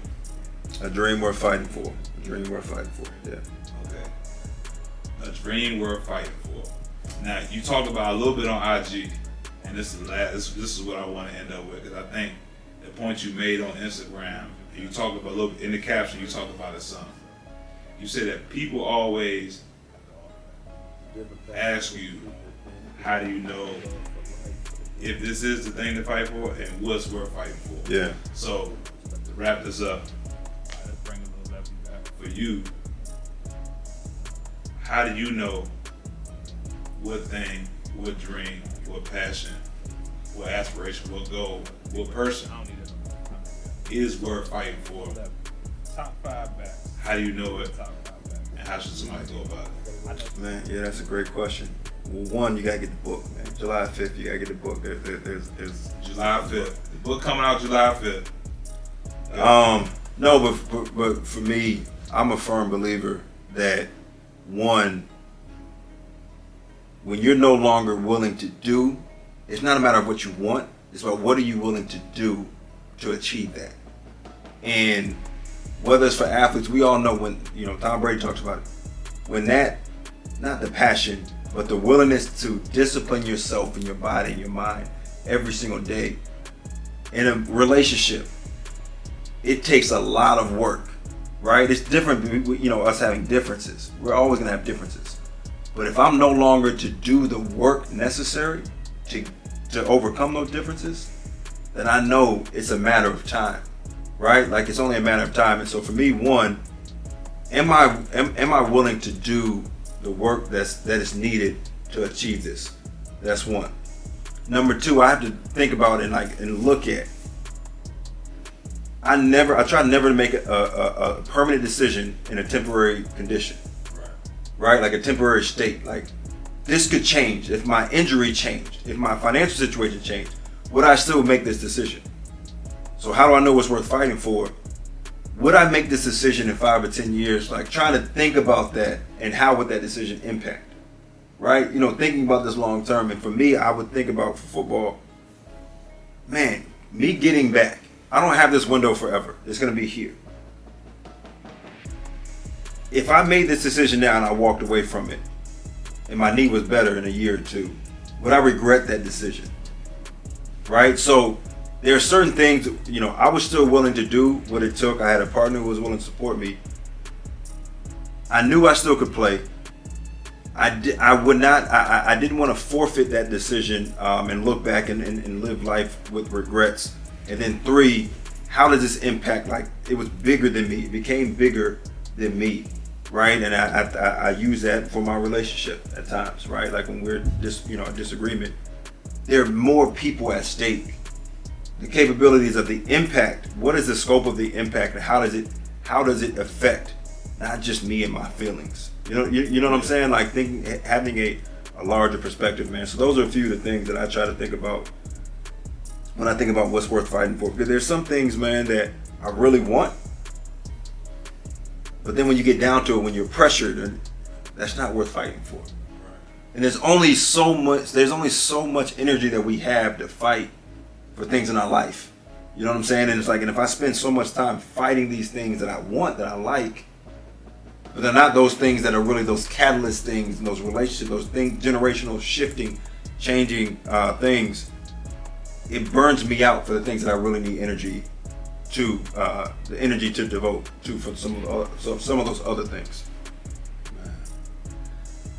A Dream Worth Fighting For. A Dream Worth Fighting For. Yeah. Okay. A Dream Worth Fighting For. Now you talked about a little bit on IG, and this is what I want to end up with, because I think the point you made on Instagram, and you talked about a little in the caption, you talked about it some. You said that people always ask you, how do you know if this is the thing to fight for and what's worth fighting for? Yeah. So to wrap this up, for you, how do you know what thing, what dream, what passion, what aspiration, what goal, what person is worth fighting for? Top 5 backs. How do you know it? And how should somebody go about it? Man, yeah, that's a great question. Well, one, you gotta get the book, man. July 5th, you gotta get the book. There's July 5th. The book coming out July 5th. No, but for me, I'm a firm believer that, one, when you're no longer willing to do, it's not a matter of what you want. It's about what are you willing to do to achieve that. And whether it's for athletes, we all know when, Tom Brady talks about it, when that, not the passion, but the willingness to discipline yourself and your body and your mind every single day. In a relationship, it takes a lot of work, right? It's different, us having differences. We're always gonna have differences. But if I'm no longer to do the work necessary to overcome those differences, then I know it's a matter of time, right? Like, it's only a matter of time. And so for me, one, am I willing to do the work that is needed to achieve this? That's one. Number two, I have to think about it and look at. I try never to make a permanent decision in a temporary condition, right? Like a temporary state. Like, this could change. If my injury changed, if my financial situation changed, would I still make this decision? So how do I know what's worth fighting for? Would I make this decision in 5 or 10 years? Like, trying to think about that and how would that decision impact, right? Thinking about this long term. And for me, I would think about football, man, me getting back. I don't have this window forever. It's going to be here. If I made this decision now and I walked away from it and my knee was better in a year or two, would I regret that decision? Right? So there are certain things, I was still willing to do what it took. I had a partner who was willing to support me. I knew I still could play. I didn't want to forfeit that decision and look back and live life with regrets. And then 3, how does this impact? Like, it was bigger than me. It became bigger than me, right? And I use that for my relationship at times, right? Like when we're just, a disagreement, there are more people at stake. The capabilities of the impact. What is the scope of the impact, and how does it affect not just me and my feelings? You know what I'm saying? Like, having a larger perspective, man. So those are a few of the things that I try to think about when I think about what's worth fighting for. Because there's some things, man, that I really want, but then when you get down to it, when you're pressured, that's not worth fighting for. And there's only so much energy that we have to fight for things in our life. You know what I'm saying? And it's like, and if I spend so much time fighting these things that I want, that I like, but they're not those things that are really those catalyst things, and those relationships, those things, generational shifting, changing things, it burns me out for the things that I really need energy to, the energy to devote to for some of those other things. Man,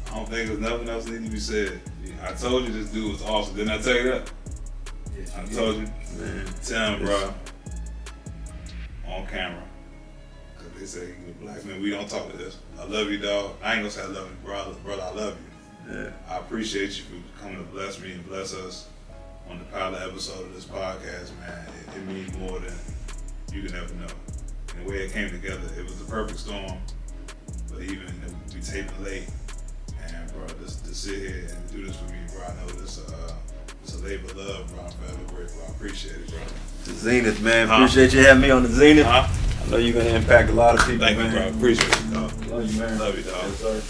I don't think there's nothing else needs to be said. I told you this dude was awesome. Didn't I tell you that? Yes, I told you. Man. Tim, bro, on camera. Cause they say you a black man. We don't talk to this. I love you, dog. I ain't gonna say I love you, brother. I love you. Yeah. I appreciate you for coming to bless me and bless us on the pilot episode of this podcast, man. It means more than you can ever know. And the way it came together, it was the perfect storm. But even we taping late, and bro, just to sit here and do this for me, bro, I know this it's a labor of love, bro. I'm forever grateful. I appreciate it, bro. The Zenith, man. Appreciate you having me on the Zenith. I know you're gonna impact a lot of people, Thank man. you, bro. Appreciate it, dog. Love you, man. Love you, dog. Yes, sir.